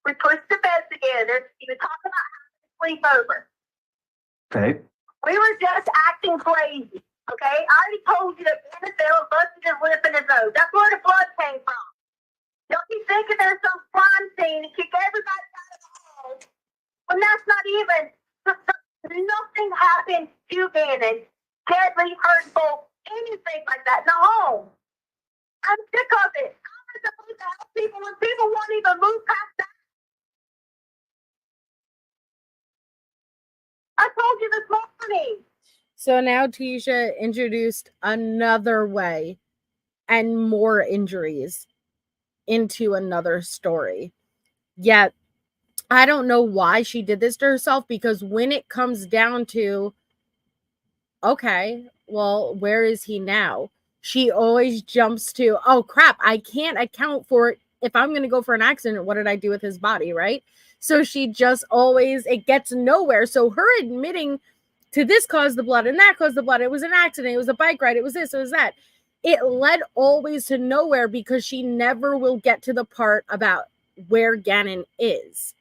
We pushed the bed together. You were talking about having to sleep over. okay, We were just acting crazy. Okay, I already told you that NFL busted his lip in his nose. That's where the blood came from. Don't you think if there's some crime scene and kick everybody out of the house? When that's not even, nothing happened to Gannon, deadly, hurtful, anything like that in the home. I'm sick of it. I'm supposed to help people when people won't even move past that. I told you this morning. So now Tisha introduced another way and more injuries into another story. Yet, I don't know why she did this to herself, because when it comes down to, okay, well, where is he now? She always jumps to, oh crap, I can't account for it. If I'm going to go for an accident, what did I do with his body, right? So she just always, it gets nowhere. So her admitting to this caused the blood and that caused the blood, it was an accident, it was a bike ride, it was this, it was that. It led always to nowhere, because she never will get to the part about where Gannon is.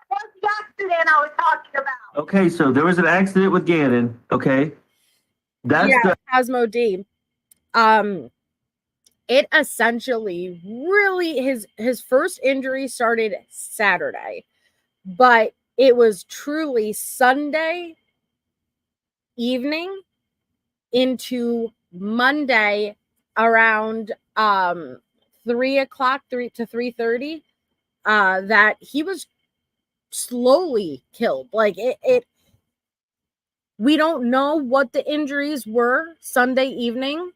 What's the accident I was talking about? okay, so there was an accident with Gannon, okay? That's Yeah, Cosmo D. It essentially really, his first injury started Saturday, but it was truly Sunday evening into Monday around 3:00, 3 to 3:30, that he was slowly killed. Like it we don't know what the injuries were Sunday evening,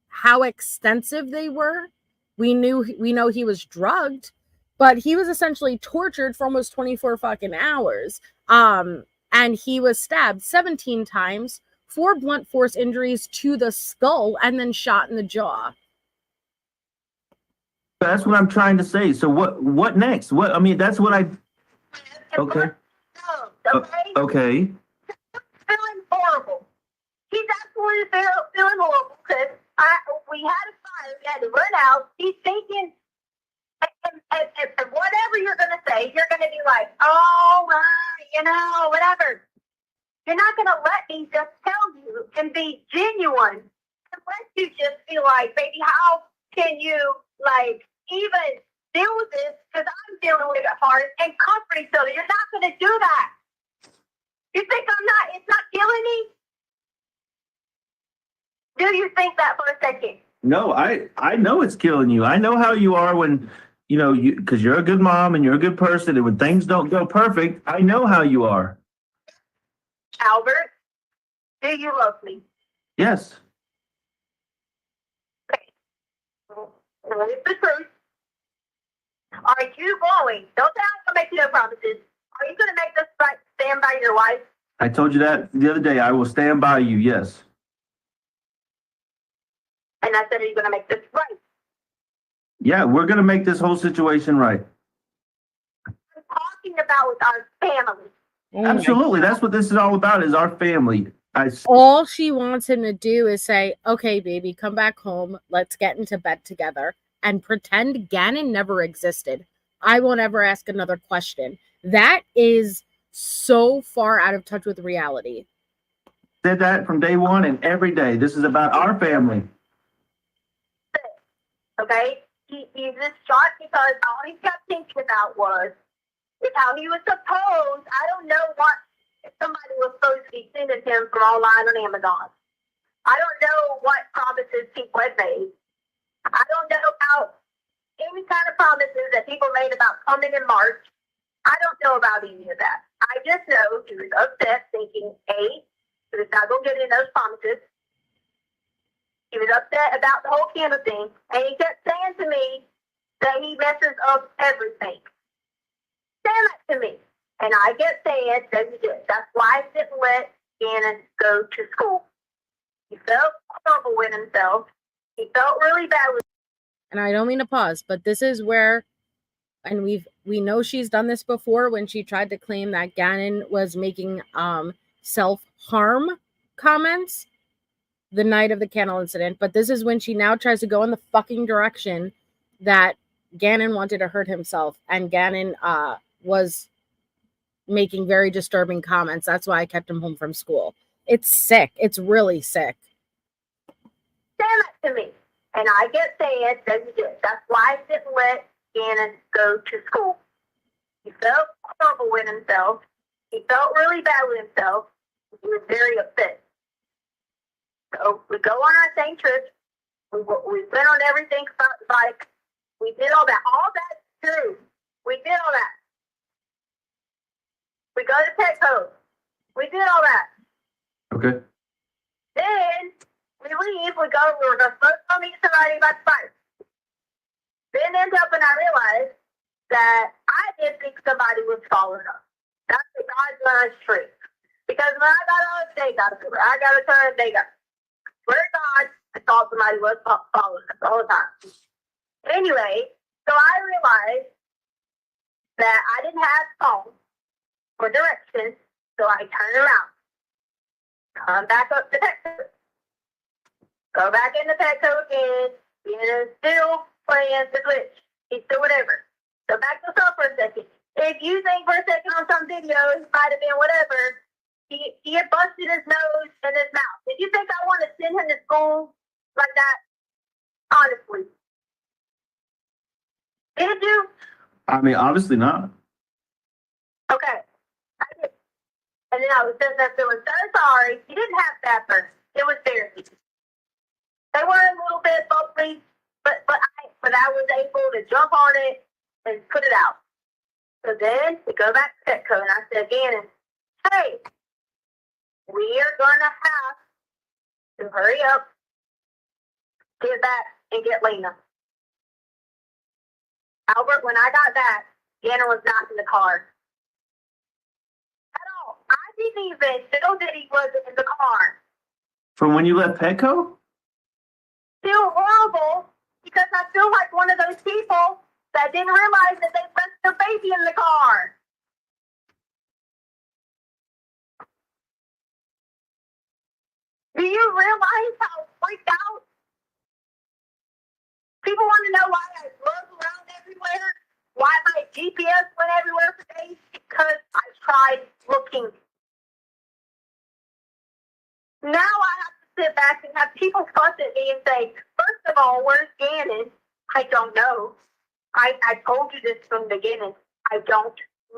how extensive they were. We know he was drugged, but he was essentially tortured for almost 24 fucking hours. And he was stabbed 17 times, 4 blunt force injuries to the skull, and then shot in the jaw. that's what I'm trying to say. So what next? What I mean, that's what I okay. Okay? Okay. Feeling horrible. He's absolutely feeling horrible because we had a fire. We had to run out. He's thinking, and whatever you're going to say, you're going to be like, oh, whatever. You're not going to let me just tell you and be genuine unless you just feel like, baby, how can you, like, even deal with this? Because I'm dealing with it hard and comfort each other. You're not going to do that. You think it's not killing me? Do you think that for a second? No, I know it's killing you. I know how you are when because you're a good mom and you're a good person, and when things don't go perfect, I know how you are. Albert, do you love me? Yes. Okay. What is the truth? Are you going? Don't say I'm going to make no promises. Are you going to make this right? Stand by your wife? I told you that the other day. I will stand by you. Yes. And I said, are you going to make this right? Yeah, we're gonna make this whole situation right. I'm talking about with our family. Absolutely, that's what this is all about. Is our family. All she wants him to do is say, okay, baby, come back home. Let's get into bed together and pretend Gannon never existed. I won't ever ask another question. That is so far out of touch with reality. Said that from day one and every day. This is about our family. Okay? He's just shocked because all he kept thinking about was how he was supposed, I don't know what, somebody was supposed to be sending him from online on Amazon. I don't know what promises people had made. I don't know about any kind of promises that people made about coming in March. I don't know about any of that. I just know he was upset thinking, A, he was not going to get any of those promises. He was upset about the whole camera thing, and he kept saying to me that he messes up everything. Saying that to me. And I kept saying that he did. That's why I didn't let Gannon go to school. He felt horrible with himself. He felt really bad with and I don't mean to pause, but this is where, and we know she's done this before when she tried to claim that Gannon was making self-harm comments the night of the candle incident, but this is when she now tries to go in the fucking direction that Gannon wanted to hurt himself, and Gannon was making very disturbing comments. That's why I kept him home from school. It's sick. It's really sick. Stand up to me. And I get saying that you did. That's why I didn't let Gannon go to school. He felt horrible with himself. He felt really bad with himself. He was very upset. So we go on our same trip. We went on everything about the bike. We did all that. All that's true. We did all that. We go to Petco. We did all that. Okay. Then we leave. We're going to go meet somebody about the bike. Then end up and I realized that I did think somebody was following us. That's the God's honest truth. Because when I got on, they got us. I got a turn, they got us. Swear to God, I thought somebody was following us all the time. Anyway, so I realized that I didn't have phone for directions, so I turned around. Come back up to Petco. Go back into Petco again. Still playing the glitch. He's still whatever. So back to stuff for a second. If you think for a second on some videos, might have been whatever, he had busted his nose and his mouth. Did you think I want to send him to school like that? Honestly. Did you? I mean, obviously not. Okay. I did. And then I was sitting there feeling so sorry. He didn't have that first. It was therapy. They were a little bit bumpy, but I was able to jump on it and put it out. So then we go back to Petco, and I said again, hey, we are going to have to hurry up, get back, and get Lena. Albert, when I got back, Gannon was not in the car. At all. I didn't even know that he wasn't in the car. From when you left Petco? Feel horrible because I feel like one of those people that didn't realize that they left their baby in the car. Do you realize how freaked out? People want to know why I drove around everywhere, why my GPS went everywhere for days, because I tried looking. Now I have to sit back and have people fuss at me and say, first of all, where's Gannon? I don't know. I told you this from the beginning. I don't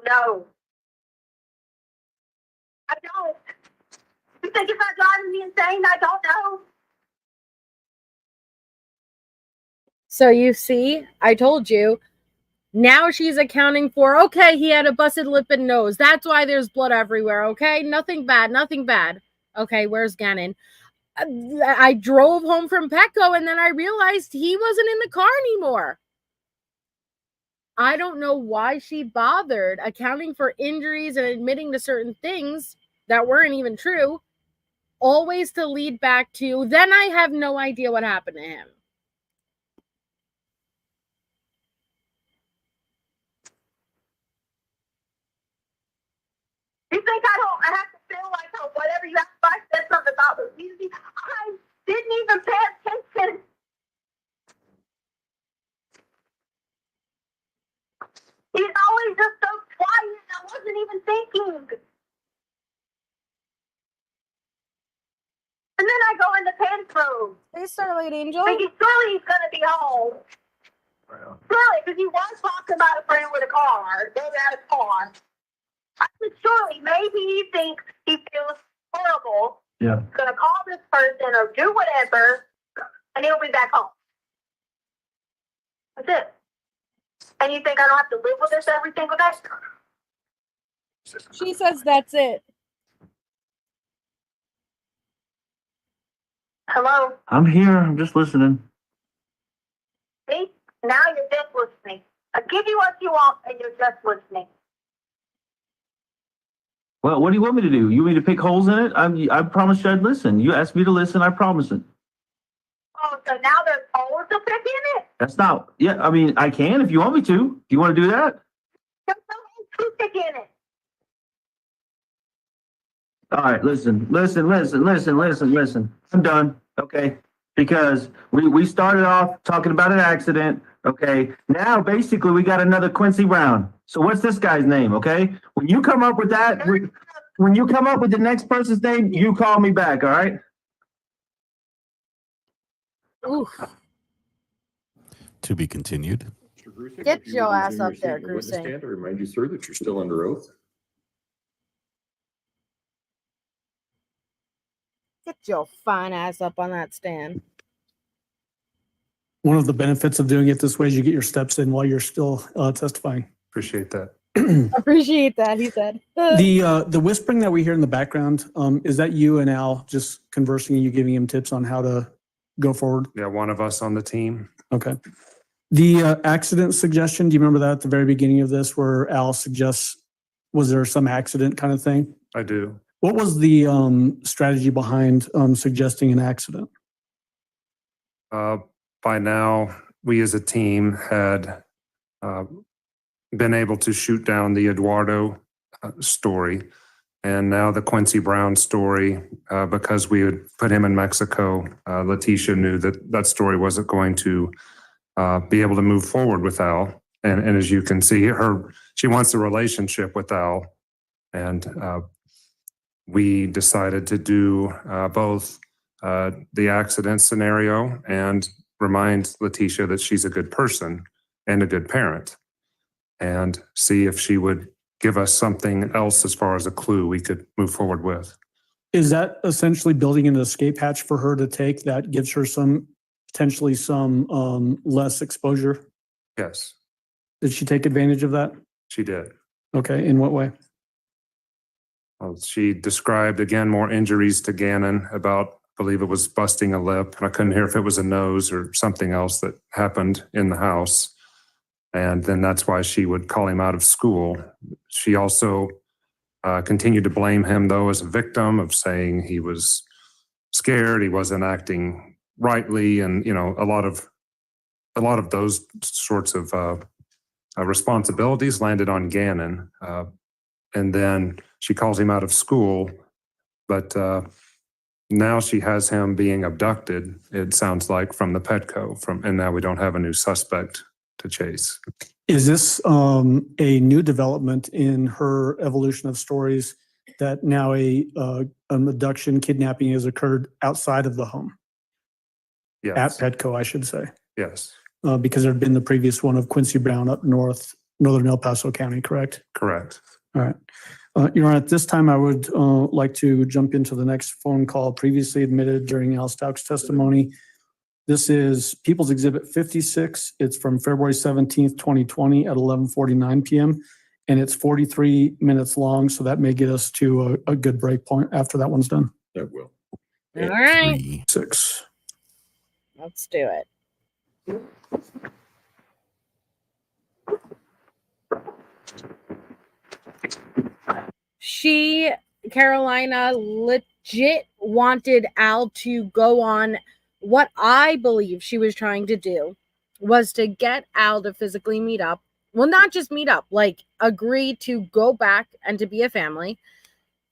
know. I don't. You think it's not driving me insane? I don't know. So you see, I told you. Now she's accounting for, okay, he had a busted lip and nose. That's why there's blood everywhere, okay? Nothing bad, nothing bad. Okay, where's Gannon? I drove home from Petco and then I realized he wasn't in the car anymore. I don't know why she bothered accounting for injuries and admitting to certain things that weren't even true, always to lead back to, then I have no idea what happened to him. You think I have to feel like whatever you have to I said something about the music? I didn't even pay attention. He's always just so quiet. I wasn't even thinking. And then I go into Petco. Hey, Starlight Angel. Thinking surely he's going to be home. Surely, because he was talking about a friend with a car. They had a car. I said, surely, maybe he thinks he feels horrible. Yeah. He's going to call this person or do whatever, and he'll be back home. That's it. And you think I don't have to live with this every single day? She says that's it. Hello? I'm here. I'm just listening. See? Now you're just listening. I give you what you want, and you're just listening. Well, what do you want me to do? You want me to pick holes in it? I promised you I'd listen. You asked me to listen. I promised it. Oh, so now there's holes to pick in it? That's not, yeah, I mean, I can if you want me to. Do you want to do that? There's no holes to pick in it. All right, listen. I'm done, okay? Because we started off talking about an accident, okay? Now, basically, we got another Quincy Brown. So what's this guy's name, okay? When you come up with that, when you come up with the next person's name, you call me back, all right? Oof. To be continued. Mr. Grusing, Get if you your would ass resume up your seat there, in the witness Grusing. stand, I remind you, sir, that you're still under oath. Get your fine ass up on that stand. One of the benefits of doing it this way is you get your steps in while you're still testifying. Appreciate that. Appreciate that, he said. The whispering that we hear in the background, is that you and Al just conversing and you giving him tips on how to go forward? Yeah, one of us on the team. Okay. The accident suggestion, do you remember that at the very beginning of this where Al suggests, was there some accident kind of thing? I do. What was the strategy behind suggesting an accident? By now, we as a team had been able to shoot down the Eduardo story, and now the Quincy Brown story, because we had put him in Mexico. Letecia knew that that story wasn't going to be able to move forward with Al. And as you can see, she wants a relationship with Al. And we decided to do both the accident scenario and remind Letecia that she's a good person and a good parent, and see if she would give us something else as far as a clue we could move forward with. Is that essentially building an escape hatch for her to take that gives her potentially some less exposure? Yes, Did she take advantage of that? she did. Okay, in what way? Well, she described again more injuries to Gannon about, I believe it was busting a lip. And I couldn't hear if it was a nose or something else that happened in the house. And then that's why she would call him out of school. She also continued to blame him, though, as a victim, of saying he was scared, he wasn't acting rightly, and a lot of those sorts of responsibilities landed on Gannon. And then she calls him out of school, but now she has him being abducted, it sounds like, from the Petco, and now we don't have a new suspect to chase. Is this a new development in her evolution of stories that now an abduction, kidnapping has occurred outside of the home? Yes. At Petco, I should say. Yes. Because there had been the previous one of Quincy Brown up northern El Paso County, correct? Correct. All right. Your Honor, at this time, I would like to jump into the next phone call previously admitted during Al Stauch's testimony. This is People's Exhibit 56. It's from February 17th, 2020 at 11:49 p.m. And it's 43 minutes long, so that may get us to a good break point after that one's done. That will. All right. 6. Let's do it. Carolina, legit wanted Al to go on. What I believe she was trying to do was to get Al to physically meet up. Well, not just meet up, like agree to go back and to be a family.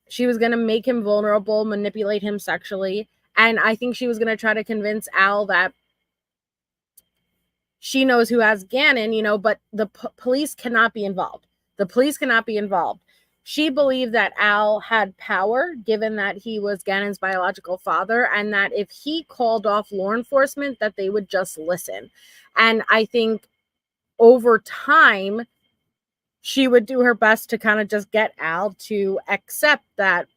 She was going to make him vulnerable, manipulate him sexually. And I think she was going to try to convince Al that she knows who has Gannon, but the police cannot be involved. The police cannot be involved. She believed that Al had power, given that he was Gannon's biological father, and that if he called off law enforcement, that they would just listen. And I think over time, she would do her best to kind of just get Al to accept that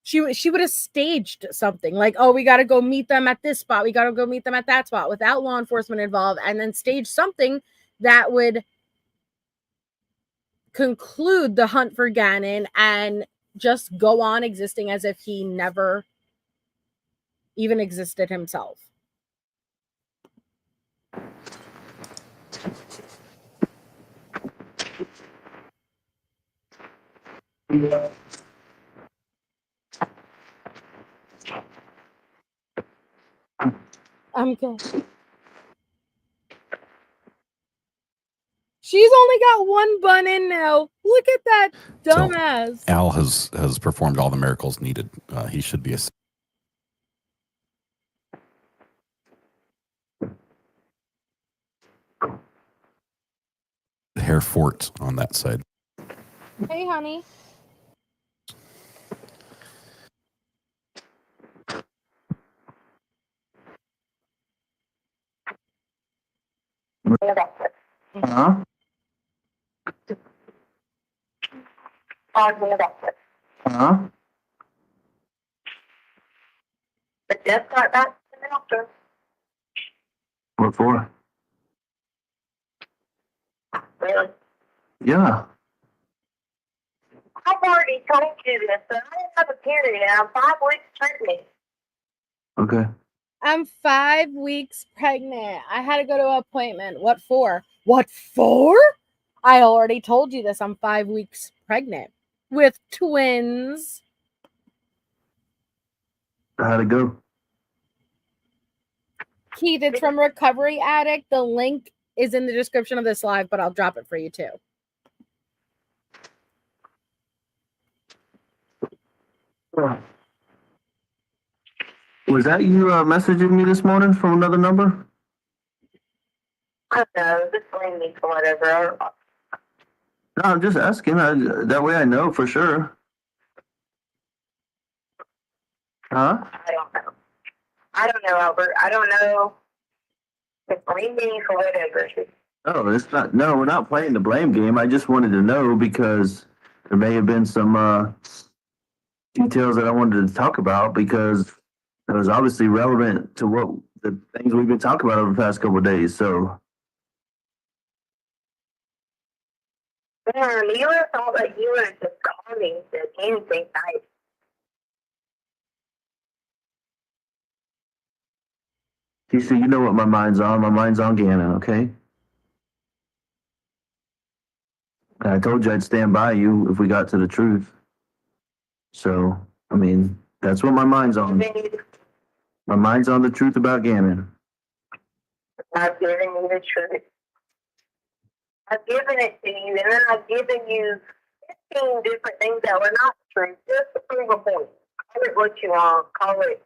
she would have staged something like, oh, we got to go meet them at this spot. We got to go meet them at that spot without law enforcement involved, and then stage something that would conclude the hunt for Gannon and just go on existing as if he never even existed himself. I'm good. She's only got one bun in now. Look at that dumbass. Al has performed all the miracles needed. He should be a hair fort on that side. Hey, honey. Huh? Huh? But just got back to the doctor. What for? Really? Yeah. I've already told you this, but I didn't have a period and I'm 5 weeks pregnant. Okay. I'm 5 weeks pregnant. I had to go to an appointment. What for? What for? I already told you this. I'm 5 weeks pregnant with twins. How'd it go? Keith, it's from Recovery Addict. The link is in the description of this live, but I'll drop it for you too. Was that you messaging me this morning from another number? I don't know, just blame me for whatever. No, I'm just asking. That way I know for sure. Huh? I don't know, Albert. I don't know. Just blame me for whatever. Oh, it's not. No, we're not playing the blame game. I just wanted to know because there may have been some details that I wanted to talk about because it was obviously relevant to what the things we've been talking about over the past couple of days. So, You would have thought that you were just calling to anything nice. TC, you know what my mind's on. My mind's on Gannon, okay? And I told you I'd stand by you if we got to the truth. So, I mean, that's what my mind's on. My mind's on the truth about Gannon. I've given you the truth. I've given it to you, and then I've given you 15 different things that were not true, just to prove a point. Call it what you want. Call it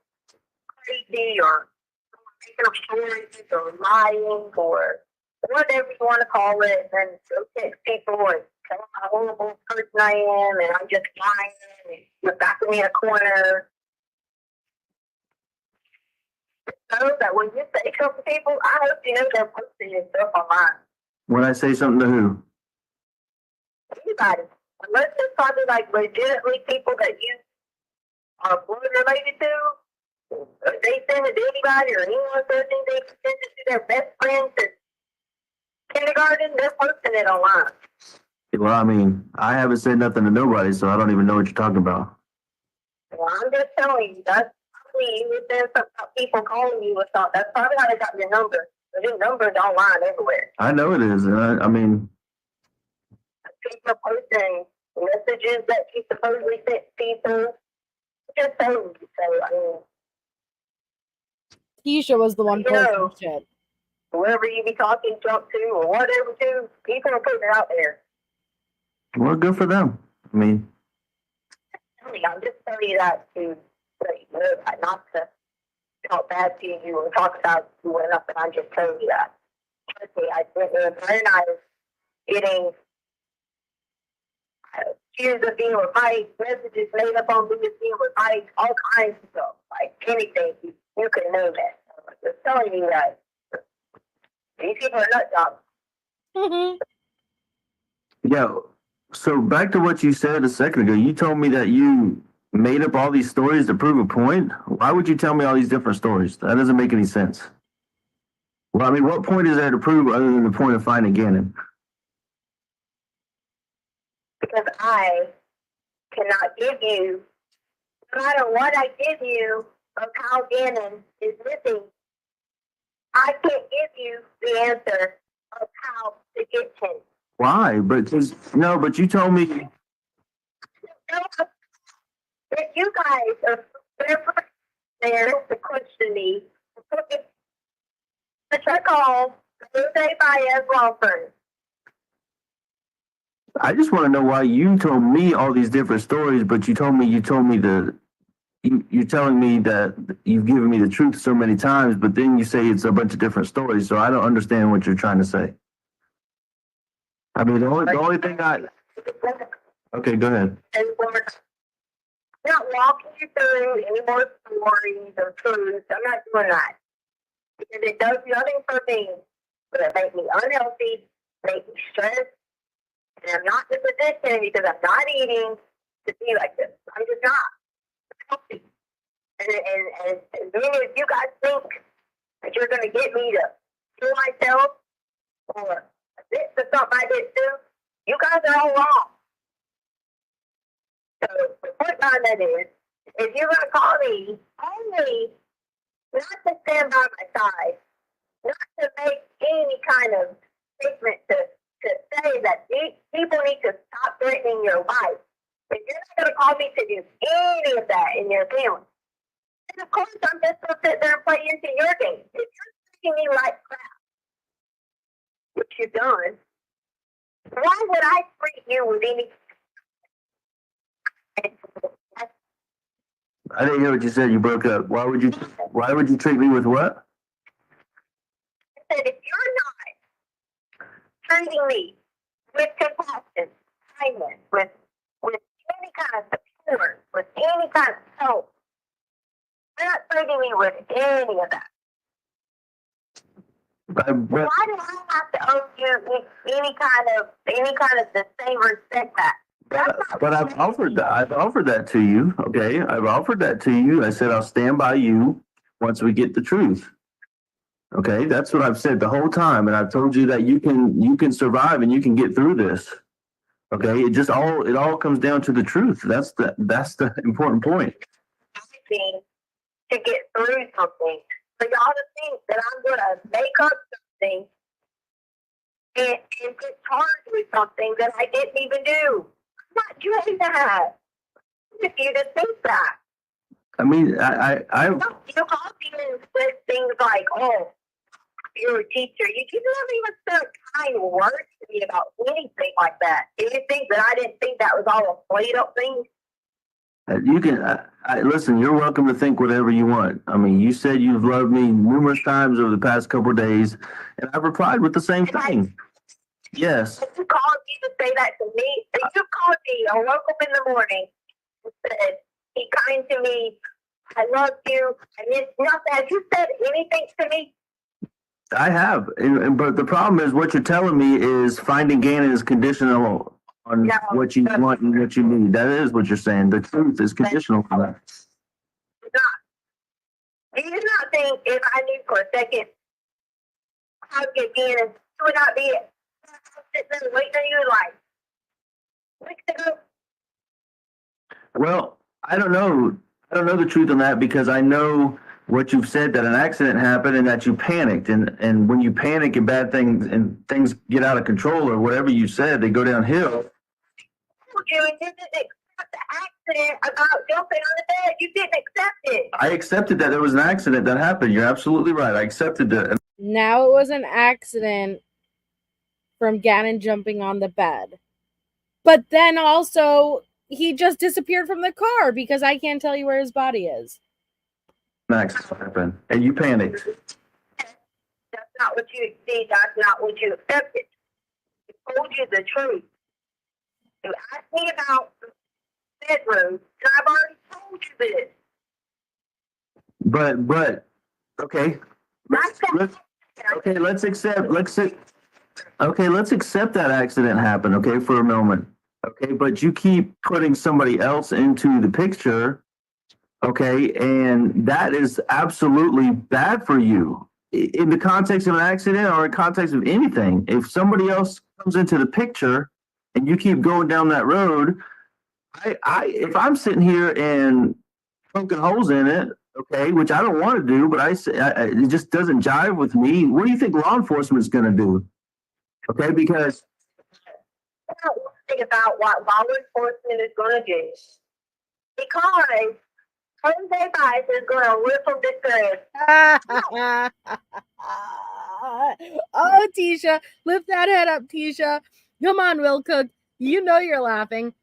crazy or making up stories or lying or whatever you want to call it, and go text people and tell them how horrible a person I am, and I'm just lying, and you're backing me in a corner. So that when you say something to people, I hope you know they're posting your stuff online. When I say something to who? Anybody. Unless it's probably like legitimately people that you are blood related to, if they send it to anybody or anyone says anything, they send it to their best friends at kindergarten, they're posting it online. Well, I mean, I haven't said nothing to nobody, so I don't even know what you're talking about. Well, I'm just telling you, that's probably you would say something about people calling you or something. That's probably how they got your number. But your number's online everywhere. I know it is, and I mean, People are posting messages that you supposedly sent people. Just saying. So, I mean, Keisha was the one posting shit. whoever you be talking junk to or whatever to, people are putting it out there. well, good for them. I mean, I'm just telling you that to let you know that, not to talk bad to you or talk about you or nothing. I'm just telling you that. Trust me, I think Brent and I was getting accused of being with Mike, messages made up on me as being with Mike, all kinds of stuff. Like anything, you could know that. I'm just telling you that. These people are nut jobs. yeah. So back to what you said a second ago. You told me that you made up all these stories to prove a point. Why would you tell me all these different stories? That doesn't make any sense. Well, I mean, what point is there to prove other than the point of finding Gannon? Because I cannot give you, no matter what I give you of how Gannon is missing, I can't give you the answer of how to get him. Why? But you told me. If you guys are ever there to question me, The check call, Jose Baez law firm. I just want to know why you told me all these different stories, but you're telling me that you've given me the truth so many times, but then you say it's a bunch of different stories. So I don't understand what you're trying to say. I mean, the only thing okay, go ahead. And we're not walking you through any more stories or truths. I'm not doing that. Because it does nothing for me but it makes me unhealthy, make me stressed, and I'm not in a position because I'm not eating to be like this. I'm just not healthy. And then if you guys think that you're going to get me to kill myself or this or something I didn't do, you guys are all wrong. So the point behind that is, if you're going to call me, only not to stand by my side, not to make any kind of statement to say that these people need to stop threatening your life. If you're not going to call me to do any of that in your family, then of course I'm just going to sit there and play into your game. If you're treating me like crap, which you've done, why would I treat you with any? I didn't hear what you said. You broke up. Why would you treat me with what? I said, if you're not treating me with compassion, kindness, with any kind of support, with any kind of help, you're not treating me with any of that. Why do I have to owe you any kind of the same respect back? But I've offered that. I've offered that to you. Okay, I've offered that to you. I said I'll stand by you once we get the truth. Okay, that's what I've said the whole time, and I've told you that you can survive and you can get through this. Okay, it all comes down to the truth. That's the important point. To get through something, for y'all to think that I'm gonna make up something and get charged with something that I didn't even do. I'm not doing that. If you just think that. I mean, I You call me and say things like, "Oh, you're a teacher." You never even said kind words to me about anything like that. Do you think that I didn't think that was all a played up thing? You can listen. You're welcome to think whatever you want. I mean, you said you've loved me numerous times over the past couple of days, and I've replied with the same thing. Yes. If you called me to say that to me, if you called me, I woke up in the morning and said, "Be kind to me. I love you." And it's nothing. Have you said anything to me? I have, but the problem is what you're telling me is finding Gannon is conditional on what you want and what you need. That is what you're saying. The truth is conditional for that. Do you not think if I knew for a second how to get Gannon, it would not be sitting there waiting on you like weeks ago? Well, I don't know the truth on that because I know what you've said, that an accident happened and that you panicked. And when you panic and bad things and things get out of control or whatever you said, they go downhill. You didn't accept the accident about jumping on the bed. You didn't accept it. I accepted that there was an accident that happened. You're absolutely right. I accepted that. Now it was an accident from Gannon jumping on the bed. But then also, he just disappeared from the car because I can't tell you where his body is. An accident happened, and you panicked. That's not what you see. That's not what you accepted. I told you the truth. You asked me about the bedroom, and I've already told you this. But okay. Let's accept that accident happened, okay, for a moment. Okay, but you keep putting somebody else into the picture, okay, and that is absolutely bad for you. In the context of an accident or in context of anything, if somebody else comes into the picture and you keep going down that road, if I'm sitting here and poking holes in it, okay, which I don't want to do, but it just doesn't jive with me. What do you think law enforcement is going to do? Okay, because I don't think about what law enforcement is going to do because Jose Baez is going to whistle this good. Oh, Tisha, lift that head up, Tisha. Come on, Will Cook. You know you're laughing.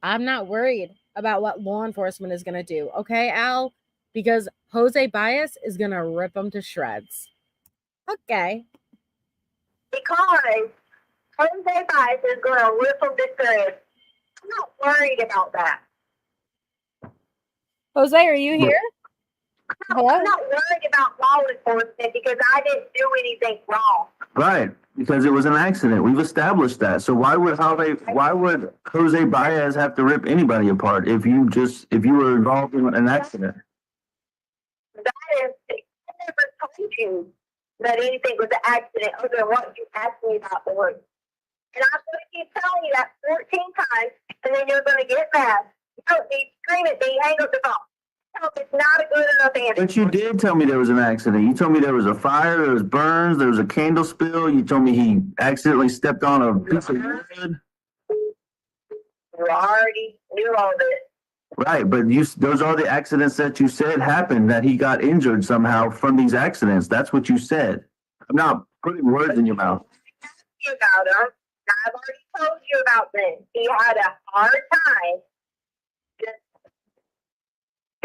I'm not worried about what law enforcement is going to do, okay, Al? Because Jose Baez is going to rip them to shreds. Okay. Because Jose Baez is going to rip them to shreds. I'm not worried about that. Jose, are you here? I'm not worried about law enforcement because I didn't do anything wrong. Right, because it was an accident. We've established that. So why would Jose Baez have to rip anybody apart if you were involved in an accident? That is, I never told you that anything was an accident other than what you asked me about the room. And I'm going to keep telling you that 14 times, and then you're going to get mad. You don't need to scream at me, hang up the phone. No, it's not a good enough answer. But you did tell me there was an accident. You told me there was a fire, there was burns, there was a candle spill. You told me he accidentally stepped on a piece of wood. You already knew all this. Right, but those are the accidents that you said happened, that he got injured somehow from these accidents. That's what you said. I'm not putting words in your mouth. You about him. I've already told you about this. He had a hard time just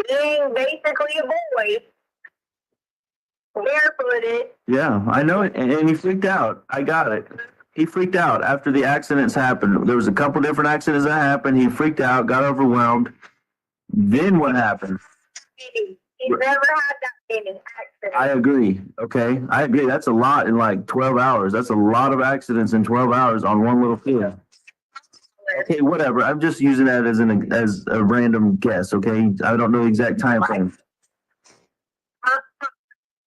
being basically a boy, barefooted. Yeah, I know it, and he freaked out. I got it. He freaked out after the accidents happened. There was a couple different accidents that happened. He freaked out, got overwhelmed. Then what happened? He's never had that many accidents. I agree. Okay, I agree. That's a lot in like 12 hours. That's a lot of accidents in 12 hours on one little field. Okay, whatever. I'm just using that as a random guess. Okay, I don't know the exact time frame.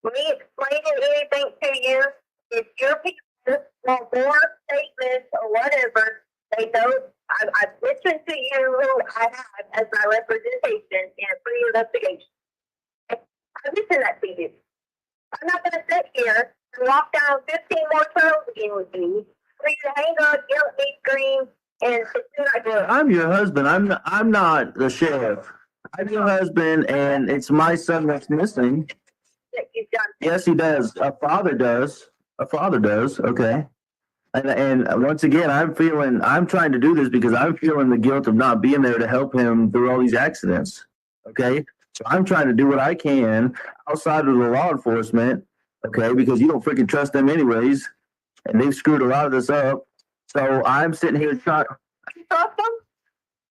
Me explaining anything to you, if your people want more statements or whatever, they don't. I've listened to you who I have as my representation in a pre-investigation. I listen that to you. I'm not going to sit here and walk down 15 more trails again with you for you to hang up, yell at me, scream, and I'm your husband. I'm not the sheriff. I'm your husband, and it's my son that's missing. You've done. Yes, he does. A father does. A father does. Okay. And once again, I'm trying to do this because I'm feeling the guilt of not being there to help him through all these accidents. Okay. So I'm trying to do what I can outside of the law enforcement. Okay. Because you don't freaking trust them anyways. And they've screwed a lot of this up. So I'm sitting here trying. You trust them?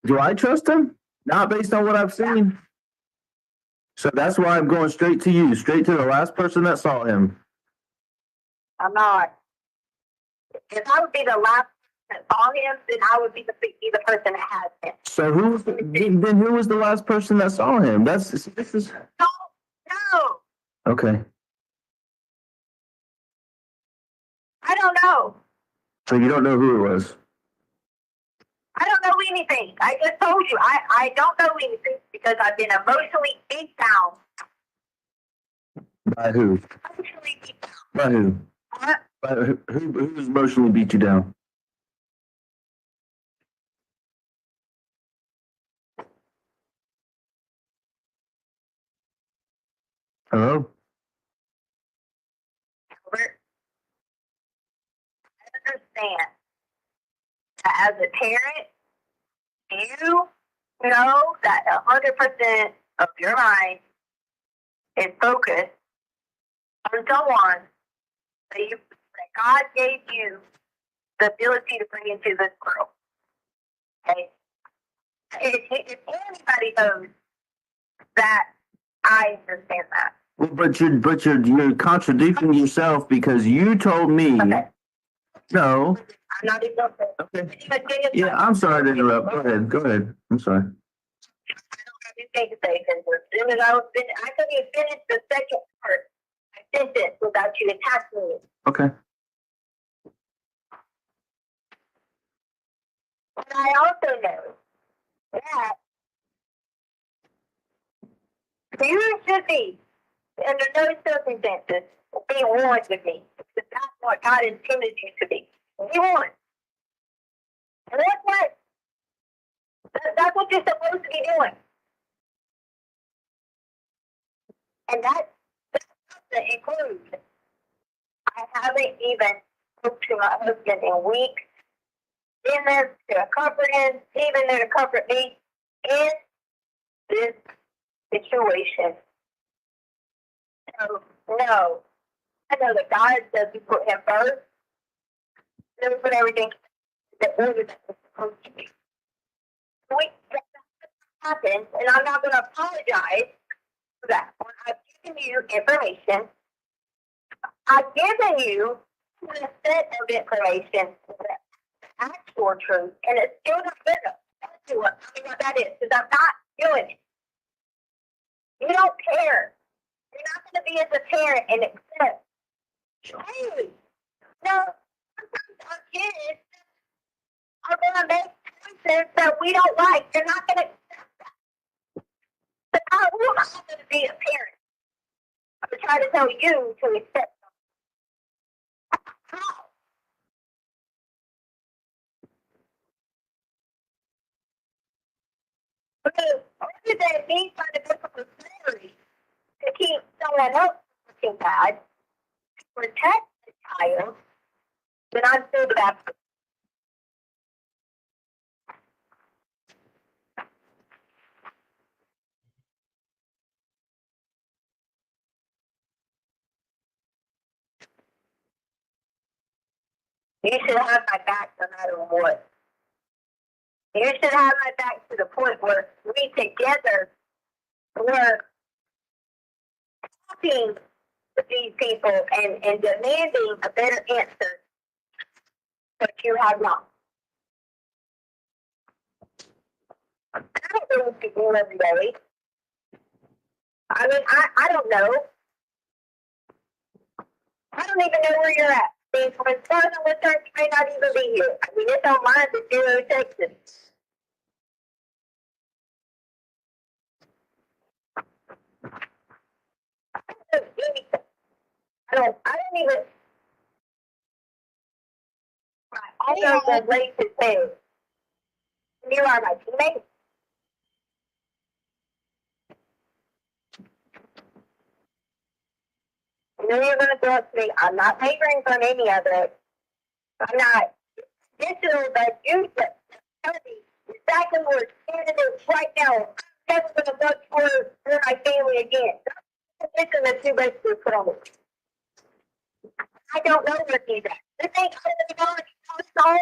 Do I trust them? Not based on what I've seen. So that's why I'm going straight to you, straight to the last person that saw him. I'm not. If I would be the last person that saw him, then I would be the person that has him. So who was the last person that saw him? This is. No. Okay. I don't know. So you don't know who it was? I don't know anything. I just told you. I don't know anything because I've been emotionally beat down. By who? Emotionally beat down. By who? What? By who emotionally beat you down? Hello? Albert, I understand that as a parent, you know that 100% of your mind is focused on someone that God gave you the ability to bring into this world. Okay? If anybody knows that, I understand that. Well, but you're contradicting yourself because you told me. Okay. No. I'm not even okay. Yeah, I'm sorry to interrupt. Go ahead. I'm sorry. I don't have anything to say because as soon as I couldn't even finish the second part. I sent it without you attaching it. Okay. But I also know that you should be, under no circumstances, be one with me. Because that's what God intended you to be. Be one. And that's what? That's what you're supposed to be doing. And that includes, I haven't even spoke to my husband in weeks. Been there to comfort him, even there to comfort me in this situation. So, no. I know that God says you put him first. Never put everything that order that was supposed to be. That happened, and I'm not going to apologize for that. When I've given you information, I've given you a set of information, the actual truth, and it's still not good enough. Tell me what that is, because I'm not doing it. You don't care. You're not going to be as a parent and accept. Hey, no, sometimes our kids are going to make choices that we don't like. They're not going to accept that. But how am I going to be a parent? I'm going to try to tell you to accept them. How? Because other than me trying to pick up a salary to keep someone else looking bad, to protect the child, then I'm still the bad person. You should have my back no matter what. You should have my back to the point where we together were talking to these people and demanding a better answer, but you have not. I don't know what you do every day. I mean, I don't know. I don't even know where you're at. As far as I'm concerned, you may not even be here. I mean, it's on mine to 0 Texas. I don't even. My owner will raise his head. You are my teammate. You know you're going to trust me. I'm not favoring from any of it. I'm not. This is that you tell me exactly where it's standing right now. I'm never going to vote for my family again. This is the two basically put on it. I don't know what these are. This ain't going to be on.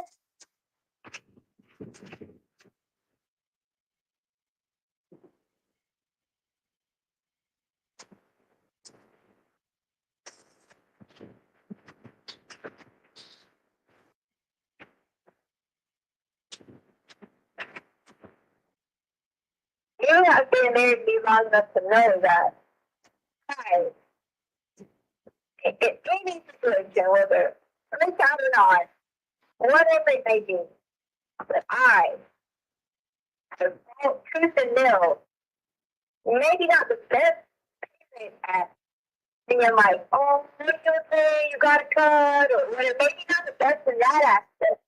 You have been married to me long enough to know that in any situation, whether it's out or not, whatever it may be, that I have felt truth and nail, maybe not the best at being like, oh, look at the thing, you got to cut, or whatever, maybe not the best in that aspect.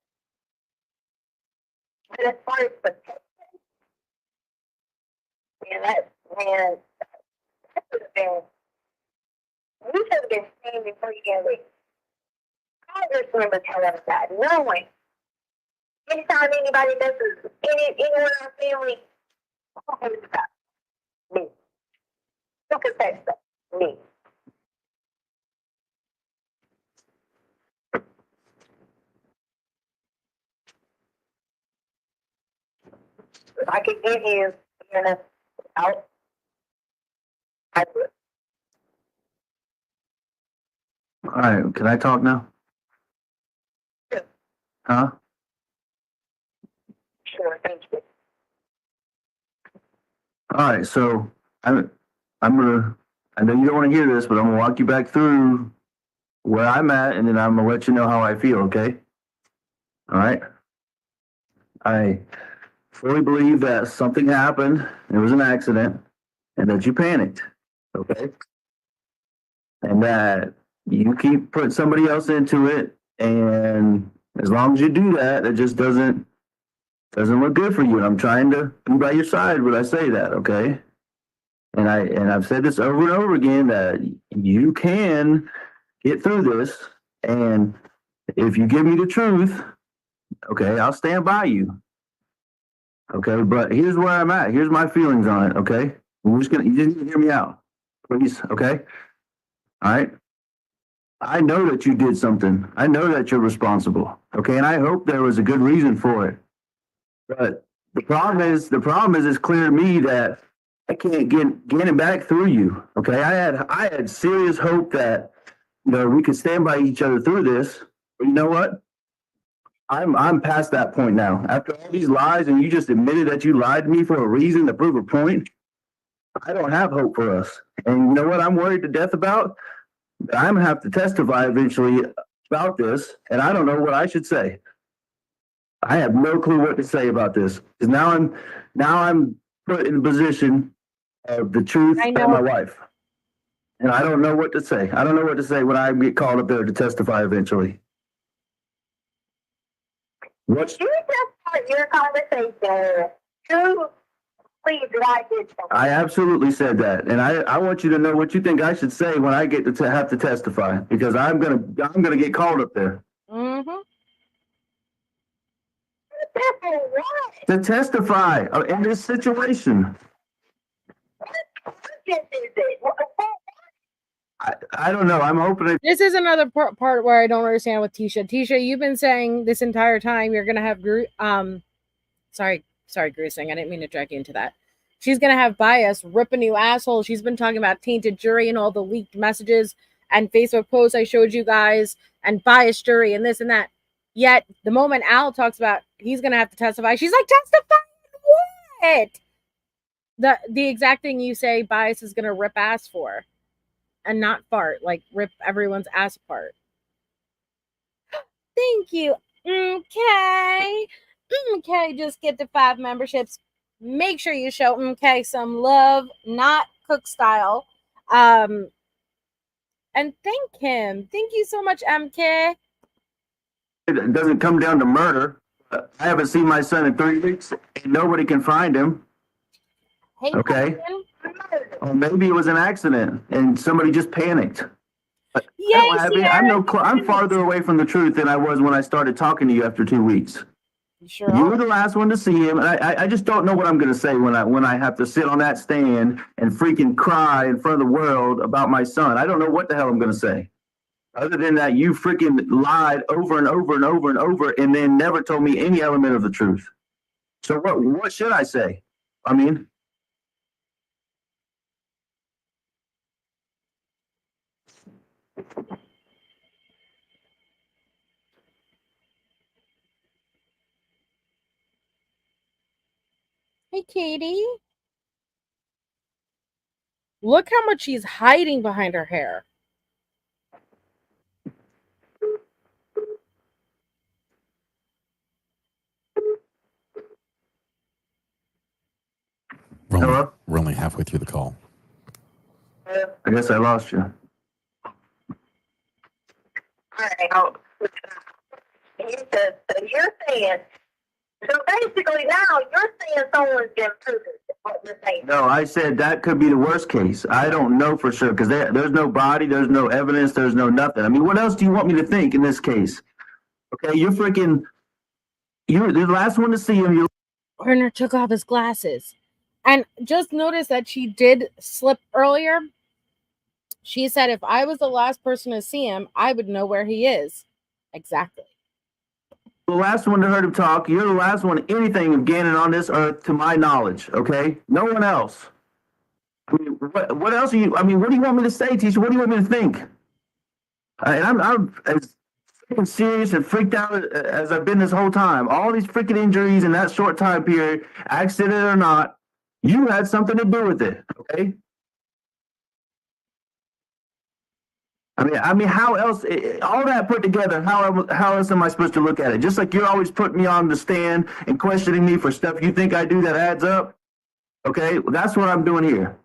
But as far as protection, that should have been, you should have been seen before you get away. I just remember telling us that, knowing anytime anybody messes anyone in our family, oh, it's about me. Who can say that? Me. If I could give you an out, I would. All right, can I talk now? Sure. Huh? Sure, thank you. All right, so I'm gonna, I know you don't want to hear this, but I'm gonna walk you back through where I'm at, and then I'm gonna let you know how I feel, okay? All right? I fully believe that something happened, it was an accident, and that you panicked, okay? And that you keep putting somebody else into it, and as long as you do that, it just doesn't look good for you. And I'm trying to be by your side when I say that, okay? And I've said this over and over again that you can get through this. And if you give me the truth, okay, I'll stand by you. Okay, but here's where I'm at. Here's my feelings on it. Okay, you just hear me out, please. Okay, all right. I know that you did something. I know that you're responsible. Okay, and I hope there was a good reason for it. But the problem is, it's clear to me that I can't get it back through you. Okay, I had serious hope that we could stand by each other through this. But you know what? I'm past that point now. After all these lies, and you just admitted that you lied to me for a reason to prove a point, I don't have hope for us. And you know what I'm worried to death about? I'm gonna have to testify eventually about this, and I don't know what I should say. I have no clue what to say about this because now I'm put in a position of the truth and my wife, and I don't know what to say. I don't know what to say when I get called up there to testify eventually. What's You just start your conversation. Who please did I did something? I absolutely said that, and I want you to know what you think I should say when I get to have to testify because I'm gonna get called up there What? to testify in this situation. What is it? I don't know. I'm hoping This is another part where I don't understand with Tisha. Tisha, you've been saying this entire time you're gonna have sorry, Grusing. I didn't mean to drag you into that. She's gonna have bias, rip a new asshole. She's been talking about tainted jury and all the leaked messages and Facebook posts I showed you guys, and biased jury and this and that. Yet the moment Al talks about he's gonna have to testify, she's like, testify what? The exact thing you say bias is gonna rip ass for. And not fart, like rip everyone's ass apart. Thank you. Okay. Just get to 5 memberships. Make sure you show some love, not cook style. And thank him. Thank you so much, MK. it doesn't come down to murder. I haven't seen my son in 3 weeks, and nobody can find him. Hey, okay. Or maybe it was an accident and somebody just panicked. I'm farther away from the truth than I was when I started talking to you after 2 weeks. You were the last one to see him, and I just don't know what I'm going to say when I have to sit on that stand and freaking cry in front of the world about my son. I don't know what the hell I'm going to say. Other than that, you freaking lied over and over and over and over, and then never told me any element of the truth. So what should I say? I mean. Hey, Katie. Look how much she's hiding behind her hair. Hello? We're only halfway through the call. I guess I lost you. All right. So you're saying, so basically now you're saying someone's been proven. What you're saying. No, I said that could be the worst case. I don't know for sure because there's no body, there's no evidence, there's no nothing. I mean, what else do you want me to think in this case? Okay, you're the last one to see him. Werner took off his glasses. And just notice that she did slip earlier. She said, if I was the last person to see him, I would know where he is. Exactly. The last one to heard him talk. You're the last one anything of Gannon on this earth, to my knowledge. Okay, no one else. I mean, what else are you? I mean, what do you want me to say, Tisha? What do you want me to think? I'm as freaking serious and freaked out as I've been this whole time. All these freaking injuries in that short time period, accident or not, you had something to do with it. Okay. I mean, how else? All that put together, how else am I supposed to look at it? Just like you're always putting me on the stand and questioning me for stuff you think I do that adds up. Okay, well, that's what I'm doing here.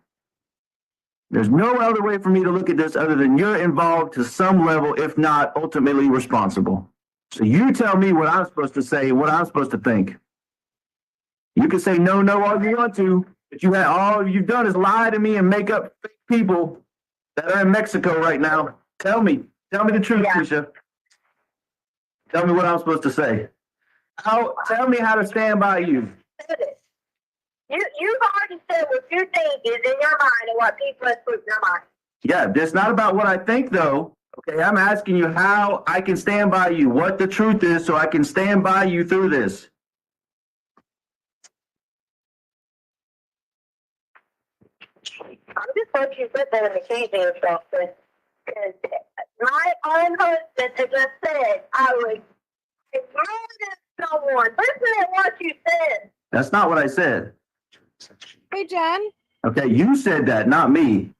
There's no other way for me to look at this other than you're involved to some level, if not ultimately responsible. So you tell me what I'm supposed to say, what I'm supposed to think. You can say no all you want to, but all you've done is lie to me and make up fake people that are in Mexico right now. Tell me the truth, Tisha. Tell me what I'm supposed to say. Tell me how to stand by you. You've already said what you think is in your mind and what people have put in their mind. Yeah, that's not about what I think, though. Okay, I'm asking you how I can stand by you, what the truth is, so I can stand by you through this. I'm just let you sit there and accuse yourself, because my own husband had just said I would murder someone. Listen to what you said. That's not what I said. Hey, Jen. Okay, you said that, not me.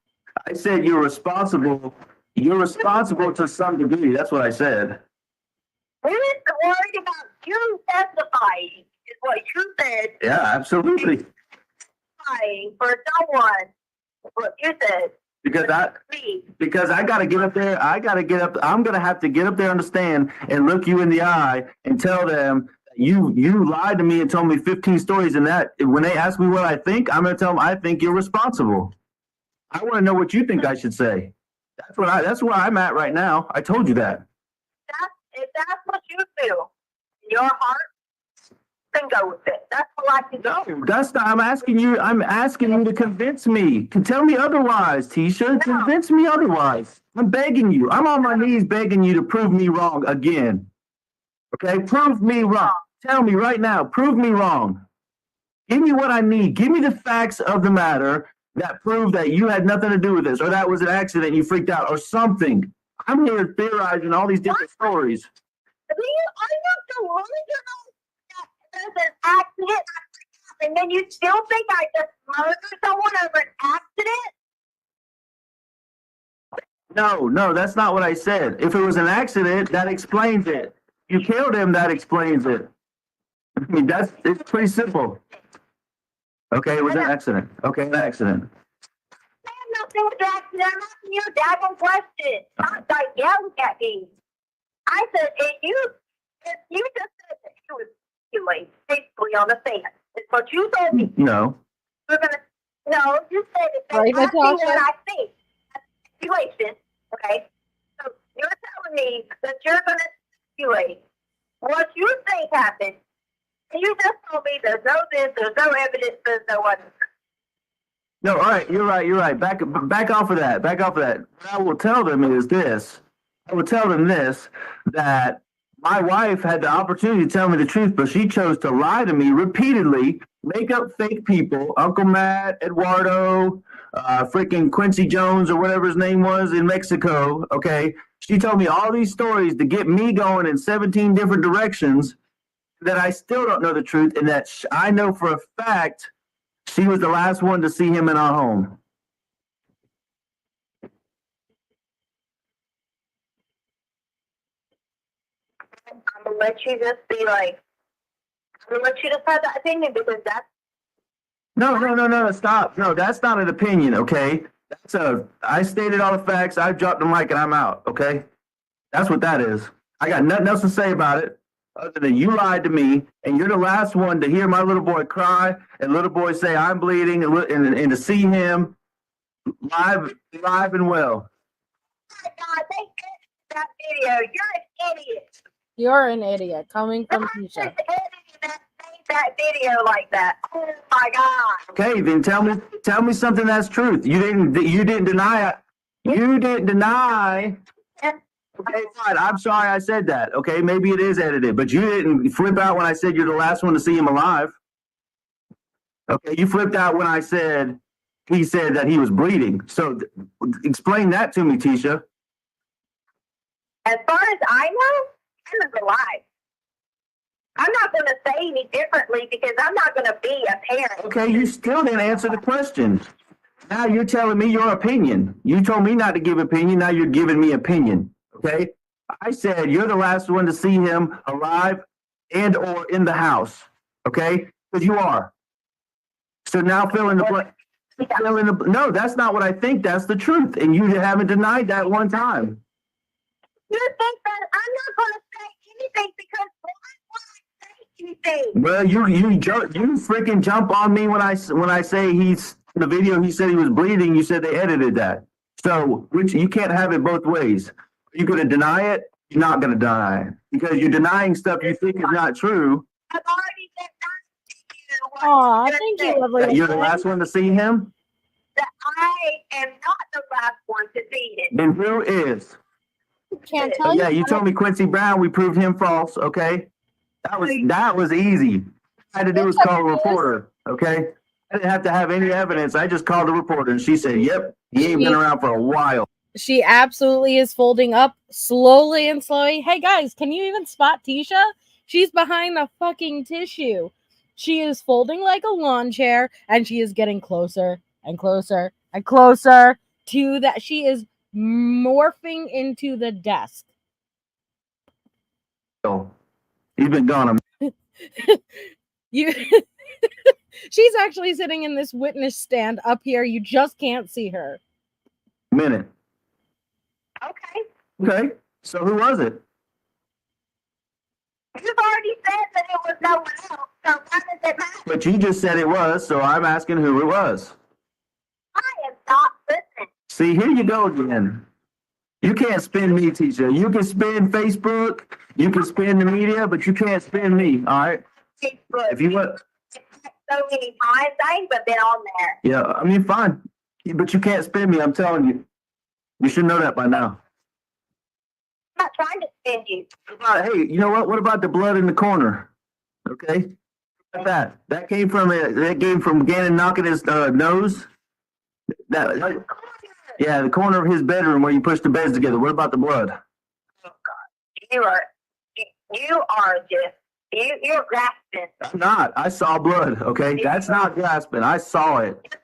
I said you're responsible. You're responsible to some degree. That's what I said. We're worried about you testifying, is what you said. Yeah, absolutely. Testifying for someone, is what you said. Because I got to get up there. I'm going to have to get up there on the stand and look you in the eye and tell them you lied to me and told me 15 stories. And that when they ask me what I think, I'm going to tell them I think you're responsible. I want to know what you think I should say. That's where I'm at right now. I told you that. If that's what you feel in your heart, then go with it. That's all I can do. No, that's not. I'm asking you to convince me. Tell me otherwise, Tisha. No. Convince me otherwise. I'm begging you. I'm on my knees begging you to prove me wrong again. Okay, prove me wrong. Tell me right now. Prove me wrong. Give me what I need. Give me the facts of the matter that prove that you had nothing to do with this, or that was an accident and you freaked out, or something. I'm here theorizing all these different stories. Are you so worried about that there's an accident and then you still think I just murdered someone over an accident? No, that's not what I said. If it was an accident, that explains it. You killed him, that explains it. I mean, it's pretty simple. Okay, it was an accident. Okay, an accident. I have nothing with the accident. I'm asking you a daggone question. Not like yelling at me. I said, if you just said that you was doing basically on the stand. It's what you told me. No. No, you said it. Right, Ask me what Natasha? I think. That's a situation, okay? So you're telling me that you're going to speculate what you think happened. And you just told me there's no this, there's no evidence, there's no other. No, all right, you're right. Back off of that. What I will tell them is this. I will tell them this, that my wife had the opportunity to tell me the truth, but she chose to lie to me repeatedly, make up fake people, Uncle Matt, Eduardo, freaking Quincy Jones or whatever his name was in Mexico, okay? She told me all these stories to get me going in 17 different directions that I still don't know the truth, and that I know for a fact she was the last one to see him in our home. I'm going to let you just be like, I'm going to let you just have that opinion because that's. No, stop. No, that's not an opinion, okay? I stated all the facts, I dropped the mic and I'm out, okay? That's what that is. I got nothing else to say about it other than you lied to me, and you're the last one to hear my little boy cry and little boy say I'm bleeding and to see him live and well. Oh my God, they edited that video. You're an idiot. You're an idiot coming from Who just Tisha. edited that video like that? Oh my God. Okay, then tell me something that's truth. You didn't deny it. You didn't deny. Okay, fine. I'm sorry I said that. Okay, maybe it is edited, but you didn't flip out when I said you're the last one to see him alive. Okay, you flipped out when I said he said that he was bleeding. So explain that to me, Tisha. As far as I know, he was alive. I'm not going to say any differently because I'm not going to be a parent. Okay, you still didn't answer the question. Now you're telling me your opinion. You told me not to give opinion. Now you're giving me opinion. Okay, I said you're the last one to see him alive and or in the house. Okay, because you are. So now fill in the blank. No, that's not what I think. That's the truth, and you haven't denied that one time. You think that I'm not going to say anything because why would I say anything? Well, you freaking jump on me when I say he's in the video. He said he was bleeding. You said they edited that. So which you can't have it both ways. You're going to deny it. You're not going to deny it because you're denying stuff you think is not true. I've already said that to you. What Aw, you thank said. you, lovely. That you're the last one to see him? That I am not the last one to see it. Then who is? Can't tell Yeah, you. you told me Quincy Brown. We proved him false. Okay, that was easy. All I had to do was call a reporter. Okay, I didn't have to have any evidence. I just called a reporter, and she said, "Yep, he ain't been around for a while." She absolutely is folding up slowly and slowly. Hey guys, can you even spot Tisha? She's behind the fucking tissue. She is folding like a lawn chair, and she is getting closer and closer and closer to that. She is morphing into the desk. He's been gone a You She's actually sitting in this witness stand up here. You just can't see her. minute. Okay. Okay, so who was it? You've already said that it was no one else, so why does it matter? But you just said it was, so I'm asking who it was. I am not listening. See, here you go again. You can't spin me, Tisha. You can spin Facebook, you can spin the media, but you can't spin me, all right? Facebook. If you want, So many times, I ain't even been on there. yeah, I mean, fine. But you can't spin me, I'm telling you. You should know that by now. I'm not trying to spin you. Hey, you know what? What about the blood in the corner? Okay? What about that? That came from Gannon knocking his nose. Yeah, the corner of his bedroom where you push the beds together. What about the blood? Oh God, you are just you're grasping. I'm not. I saw blood. Okay, that's not grasping. I saw it.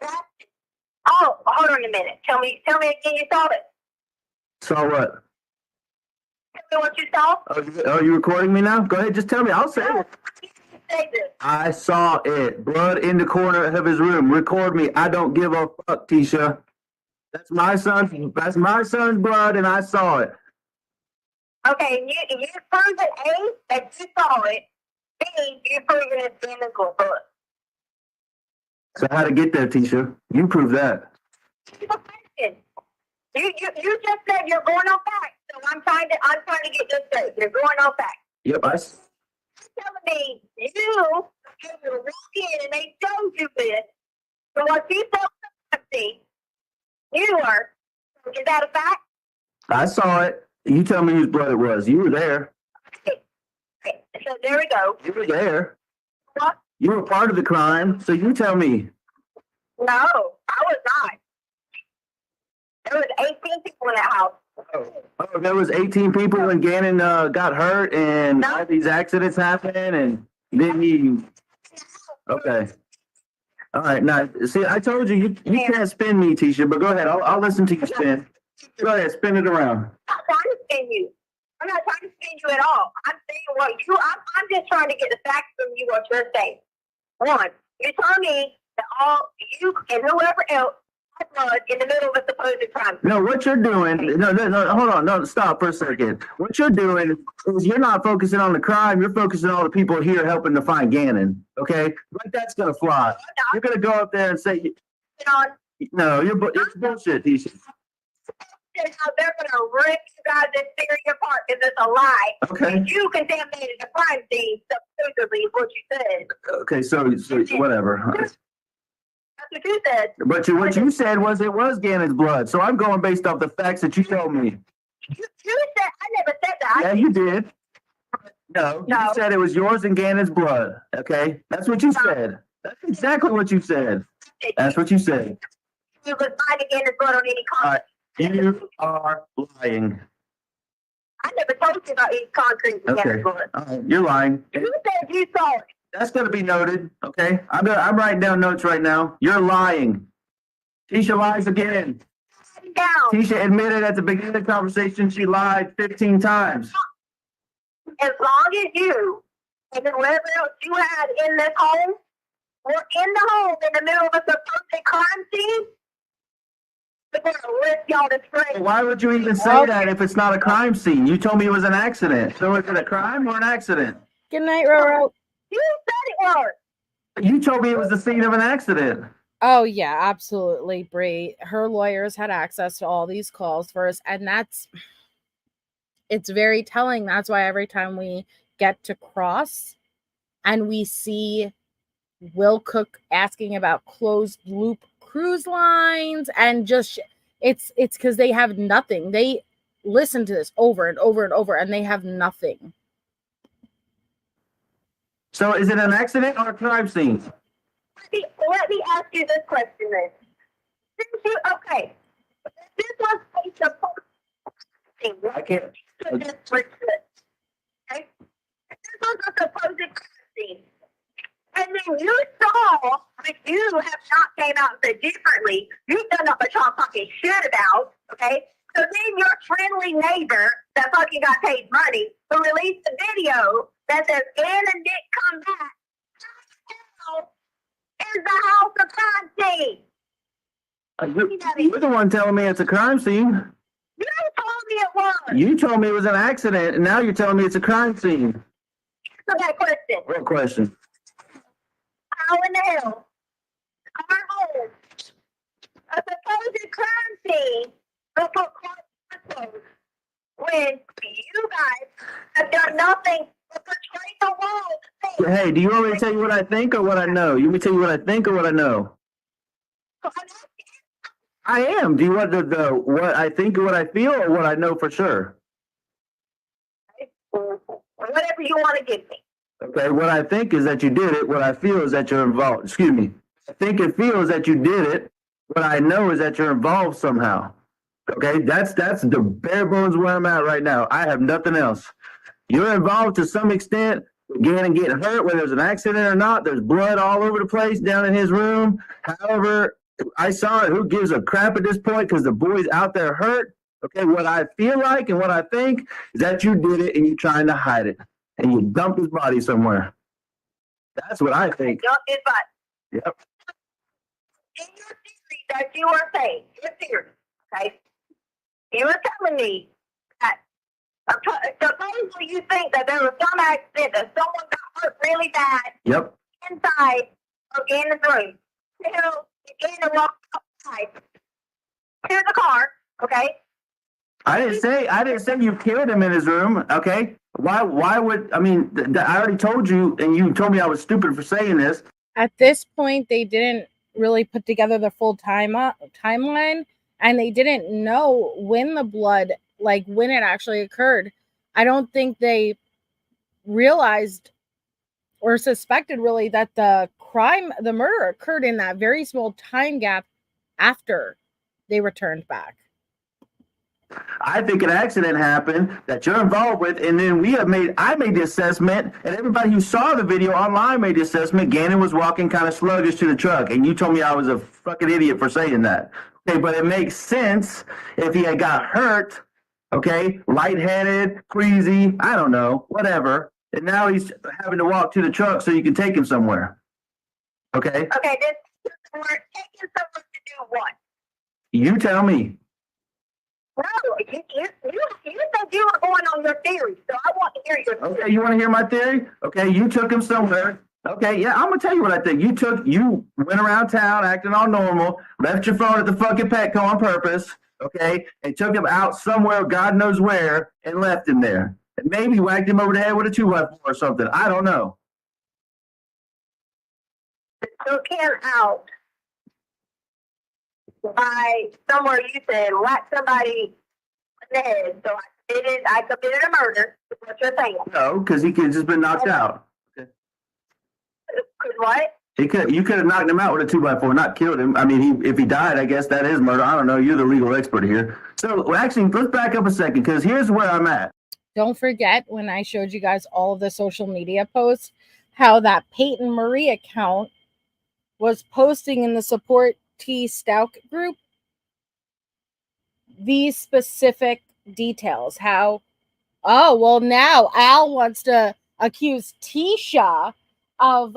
Oh, hold on a minute. Tell me again. You saw it. Saw what? Tell me what you saw. Are you recording me now? Go ahead. Just tell me. I'll say it. Say this. I saw it. Blood in the corner of his room. Record me. I don't give a fuck, Tisha. That's my son's blood, and I saw it. Okay, you proved it A, that you saw it. B, you proved it identical blood. So how to get there, Tisha? You prove that. You just said you're going on back, so I'm trying to get this straight. You're going on back. Yep. You're telling me you walk in and they showed you this. So what you saw something, you are. Is that a fact? I saw it. You tell me whose blood it was. You were there. Okay. So there we go. You were there. What? You were part of the crime. So you tell me. No, I was not. There was 18 people in that house. Oh, there was 18 people when Gannon got hurt and all these accidents happened, and then he. Okay. All right. Now, see, I told you can't spin me, Tisha. But go ahead. I'll listen to you spin. Go ahead, spin it around. I'm not trying to spin you. I'm not trying to spin you at all. I'm saying what I'm just trying to get the facts from you. What you're saying. One, you told me that all you and whoever else had blood in the middle of a supposed crime. No, what you're doing, no, hold on, no, stop for a second. What you're doing is you're not focusing on the crime, you're focusing on the people here helping to find Gannon, okay? Like that's gonna fly. You're gonna go up there and say, no, it's bullshit, Tisha. How they're gonna rip you guys' this theory apart because it's a lie. Okay. You contaminated the crime scene, supposedly, is what you said. Okay, so whatever. That's what you said. But what you said was it was Gannon's blood, so I'm going based off the facts that you told me. You said, I never said that. Yeah, you did. No, you said it was yours and Gannon's blood, okay? That's what you said. That's exactly what you said. That's what you said. You was lying again as blood on any concrete. You are lying. I never told you about any concrete Okay. blood. You're lying. You said you saw it. That's going to be noted, okay? I'm writing down notes right now. You're lying. Tisha lies again. Down. Tisha admitted at the beginning of the conversation she lied 15 times. As long as you and whoever else you had in this home were in the home in the middle of a supposed crime scene, they're going to lift y'all to straight. Why would you even say that if it's not a crime scene? You told me it was an accident. So is it a crime or an accident? Good night, Roro. You said it was. You told me it was the scene of an accident. Oh yeah, absolutely, Bree. Her lawyers had access to all these calls first, and that's It's very telling. That's why every time we get to cross and we see Will Cook asking about closed loop cruise lines and just it's because they have nothing. They listen to this over and over and over and they have nothing. So is it an accident or a crime scene? Let me ask you this question then. Okay, this was a supposed thing. I can't. Okay, this was a supposed scene. And then you saw, like, you have not came out and said differently. You've done up a y'all fucking shit about, okay? So then your friendly neighbor that fucking got paid money who released a video that says Ann and Nick come back. How is the house a crime scene? You're the one telling me it's a crime scene. You told me it was. You told me it was an accident, and now you're telling me it's a crime scene. So that question. What question? How in the hell our home a supposed crime scene before court closed when you guys have done nothing but portray the world? Hey, do you want me to tell you what I think or what I know? You want me to tell you what I think or what I know? I am. Do you want the what I think or what I feel or what I know for sure? Whatever you want to give me. Okay, what I think is that you did it. What I feel is that you're involved. Excuse me. I think and feel is that you did it. What I know is that you're involved somehow. Okay, that's the bare bones where I'm at right now. I have nothing else. You're involved to some extent. Gannon getting hurt, whether there's an accident or not. There's blood all over the place down in his room. However, I saw it. Who gives a crap at this point? Because the boy's out there hurt. Okay, what I feel like and what I think is that you did it and you're trying to hide it. And you dumped his body somewhere. That's what I think. Dump his body. Yep. In your theory that you are saying, your theory, okay? You were telling me that supposedly you think that there was some accident that someone got hurt really bad. Yep. Inside of Gannon's room. Till Gannon walked outside to the car, okay? I didn't say you killed him in his room, okay? Why would, I mean, I already told you, and you told me I was stupid for saying this. At this point, they didn't really put together the full timeline, and they didn't know when the blood, like when it actually occurred. I don't think they realized or suspected really that the murder occurred in that very small time gap after they returned back. I think an accident happened that you're involved with, and then I made the assessment, and everybody who saw the video online made the assessment. Gannon was walking kind of sluggish to the truck, and you told me I was a fucking idiot for saying that. Okay, but it makes sense if he had got hurt, okay, lightheaded, queasy, I don't know, whatever, and now he's having to walk to the truck so you can take him somewhere. Okay? Okay, this we're taking someone to do what? You tell me. No, you said you were going on your theory, so I want to hear your theory. Okay, you want to hear my theory? Okay, you took him somewhere. Okay, yeah, I'm gonna tell you what I think. You went around town acting all normal, left your phone at the fucking Petco on purpose, okay, and took him out somewhere, God knows where, and left him there. And maybe whacked him over the head with a 2x4 or something. I don't know. Took him out by somewhere you said whack somebody in the head. So I committed a murder. Is what you're saying? No, because he could have just been knocked out. Cause what? You could have knocked him out with a 2x4, not killed him. I mean, if he died, I guess that is murder. I don't know. You're the legal expert here. So actually, let's back up a second, because here's where I'm at. Don't forget when I showed you guys all of the social media posts, how that Peyton Marie account was posting in the support Letecia Stauch group these specific details. How, oh, well, now Al wants to accuse Tisha of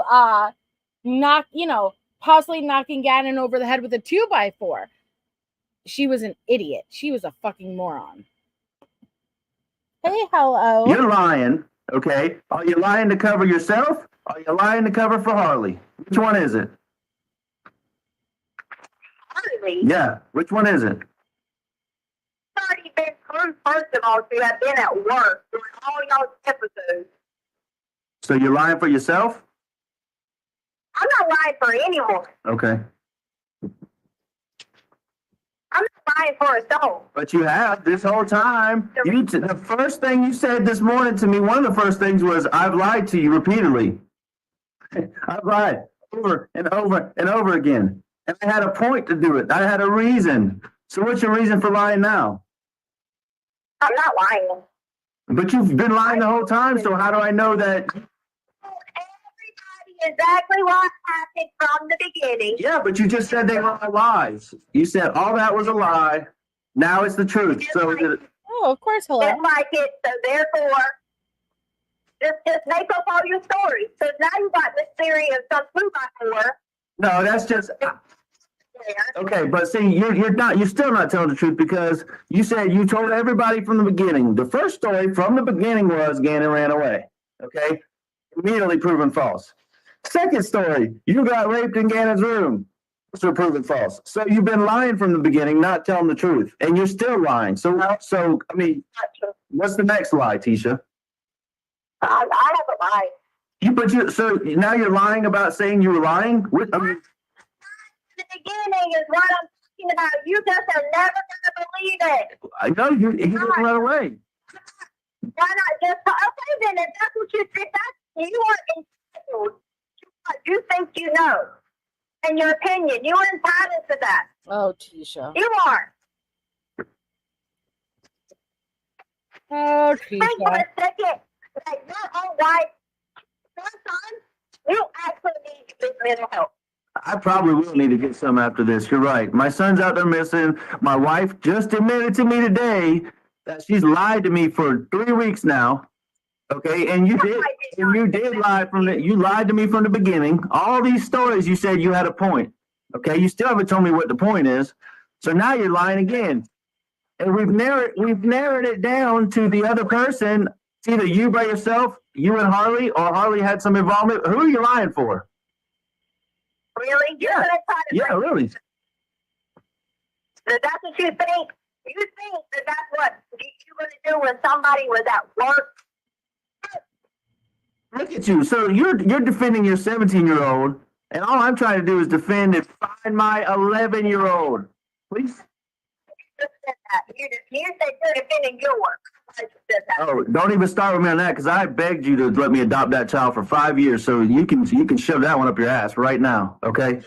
possibly knocking Gannon over the head with a 2x4. She was an idiot. She was a fucking moron. Hey, hello. You're lying, okay? Are you lying to cover yourself? Are you lying to cover for Harley? Which one is it? Harley? Yeah, which one is it? It's already been proof, first of all, to have been at work during all y'all's episodes. So you're lying for yourself? I'm not lying for anyone. Okay. I'm not lying for a soul. But you have this whole time. The first thing you said this morning to me, one of the first things was, I've lied to you repeatedly. I've lied over and over and over again. And I had a point to do it. I had a reason. So what's your reason for lying now? I'm not lying. But you've been lying the whole time, so how do I know that? Everybody exactly what happened from the beginning. Yeah, but you just said they were all lies. You said all that was a lie. Now it's the truth. So Oh, of course he'll lie. Just like it, so therefore, just make up all your stories. So now you got this theory of some 2x4. no, that's just okay. But see, you're still not telling the truth, because you said you told everybody from the beginning. The first story from the beginning was Gannon ran away. Okay, immediately proven false. Second story, you got raped in Gannon's room. Also proven false. So you've been lying from the beginning, not telling the truth, and you're still lying. So I mean, what's the next lie, Tisha? I haven't lied. So now you're lying about saying you were lying? I mean, The beginning is what I'm talking about. You just are never going to believe it. I know he didn't run away. Why not just okay then? If that's what you think, you are entitled to what you think you know, and your opinion. You are entitled to that. Oh, Tisha. You are. Oh, Think for Tisha. a second that your own wife, your son, you actually need this mental health. I probably will need to get some after this. You're right. My son's out there missing. My wife just admitted to me today that she's lied to me for 3 weeks now. Okay, and you did lie you lied to me from the beginning. All these stories, you said you had a point. Okay, you still haven't told me what the point is. So now you're lying again. And we've narrowed it down to the other person. It's either you by yourself, you and Harley, or Harley had some involvement. Who are you lying for? Really? Yeah. Yeah, really. So that's what you think? You think that that's what you're going to do when somebody was at work? Look at you. So you're defending your 17-year-old, and all I'm trying to do is defend and find my 11-year-old. Please. You said that. You said you're defending your work. I just said that. Oh, don't even start with me on that, because I begged you to let me adopt that child for 5 years, so you can shove that one up your ass right now, okay?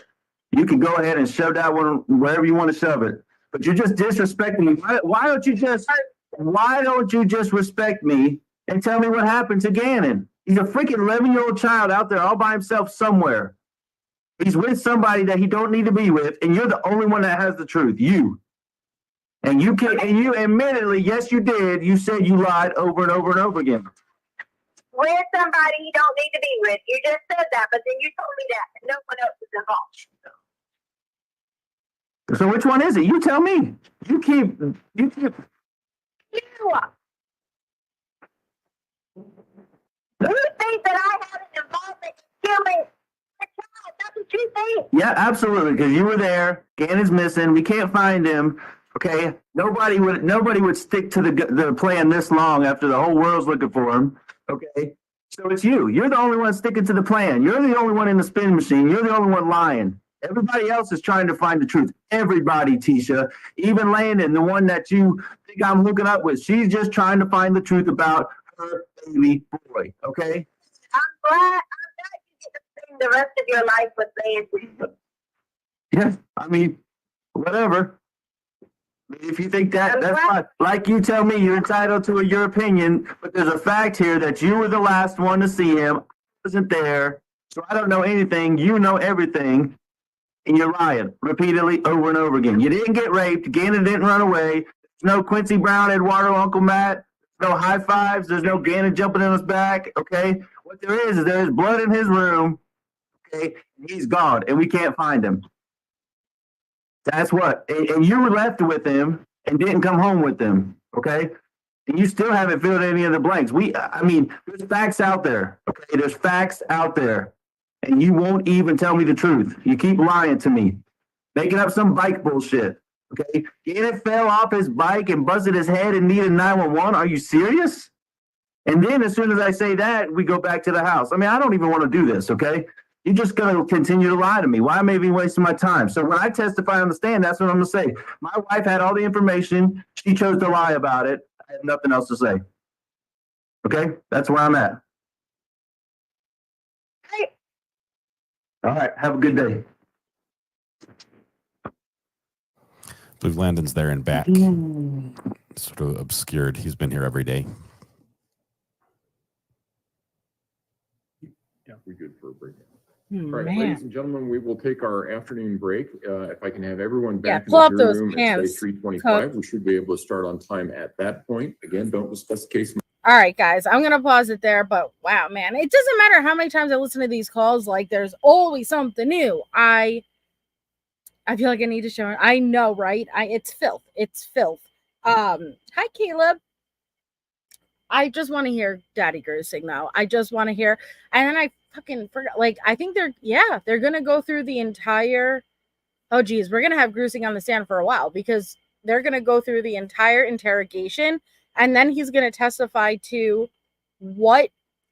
You can go ahead and shove that one wherever you want to shove it. But you're just disrespecting me. Why don't you just respect me and tell me what happened to Gannon? He's a freaking 11-year-old child out there all by himself somewhere. He's with somebody that he don't need to be with, and you're the only one that has the truth. You. And you admittedly, yes, you did. You said you lied over and over and over again. With somebody you don't need to be with. You just said that, but then you told me that no one else is involved. So which one is it? You tell me. You keep. You. You think that I had an involvement in killing a child? That's what you think. Yeah, absolutely. Because you were there. Gannon's missing. We can't find him. Okay. Nobody would stick to the plan this long after the whole world's looking for him. Okay. So it's you. You're the only one sticking to the plan. You're the only one in the spin machine. You're the only one lying. Everybody else is trying to find the truth. Everybody, Tisha. Even Landon, the one that you think I'm hooking up with. She's just trying to find the truth about her baby boy. Okay. I'm glad you get to spend the rest of your life with Landon. Yeah. I mean, whatever. If you think that's fine. Like you tell me, you're entitled to your opinion, but there's a fact here that you were the last one to see him. I wasn't there, so I don't know anything. You know everything, and you're lying repeatedly over and over again. You didn't get raped. Gannon didn't run away. There's no Quincy Brown, Eduardo, Uncle Matt. There's no high fives. There's no Gannon jumping in his back. Okay, what there is blood in his room. Okay, he's gone, and we can't find him. That's what, and you were left with him and didn't come home with him, okay? And you still haven't filled any of the blanks. There's facts out there, okay? There's facts out there, and you won't even tell me the truth. You keep lying to me, making up some bike bullshit, Okay. Gannon fell off his bike and busted his head and needed 911. Are you serious? And then as soon as I say that, we go back to the house. I mean, I don't even want to do this, okay? You're just going to continue to lie to me. Why am I even wasting my time? So when I testify on the stand, that's what I'm going to say. My wife had all the information. She chose to lie about it. I have nothing else to say. Okay? That's where I'm at. All right. Have a good day. I believe Landon's there and back. Sort of obscured. He's been here every day. Yeah, we're good for a break. Oh, All right, man. ladies and gentlemen, we will take our afternoon break. If I can have everyone back pull up in the those jury room at pants, say 3:25, we should be able to start on time at that point. Again, don't discuss the case. All right, guys, I'm gonna pause it there, but wow, man, it doesn't matter how many times I listen to these calls, like there's always something new. I feel like I need to show it. I know, right? It's filth. It's filth. Hi Caleb. I just want to hear Daddy Grusing though. I just want to hear, and then I fucking forgot. Like, I think they're gonna go through the entire. Oh geez, we're gonna have Grusing on the stand for a while because they're gonna go through the entire interrogation, and then he's gonna testify to what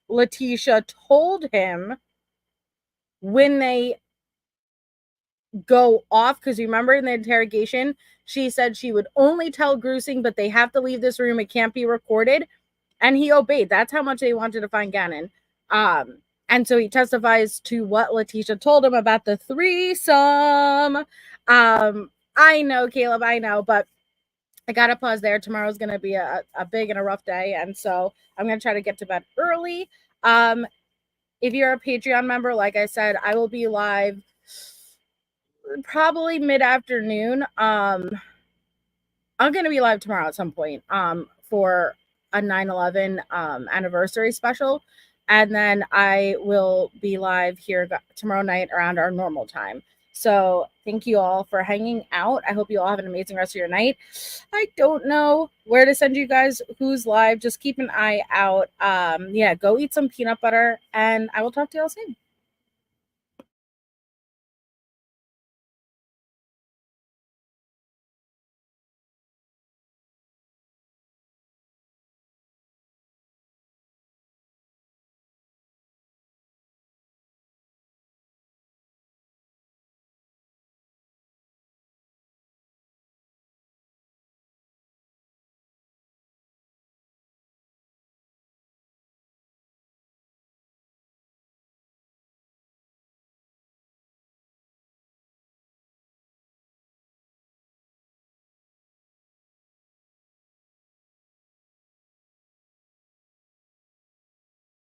Letecia told him when they go off. Because remember in the interrogation, she said she would only tell Grusing, but they have to leave this room. It can't be recorded. And he obeyed. That's how much they wanted to find Gannon. And so he testifies to what Letecia told him about the threesome. I know, Caleb, I know, but I gotta pause there. Tomorrow's gonna be a big and a rough day, and so I'm gonna try to get to bed early. If you're a Patreon member, like I said, I will be live probably mid-afternoon. I'm gonna be live tomorrow at some point for a 9/11 anniversary special, and then I will be live here tomorrow night around our normal time. So thank you all for hanging out. I hope you all have an amazing rest of your night. I don't know where to send you guys who's live. Just keep an eye out. Yeah, go eat some peanut butter, and I will talk to you all soon.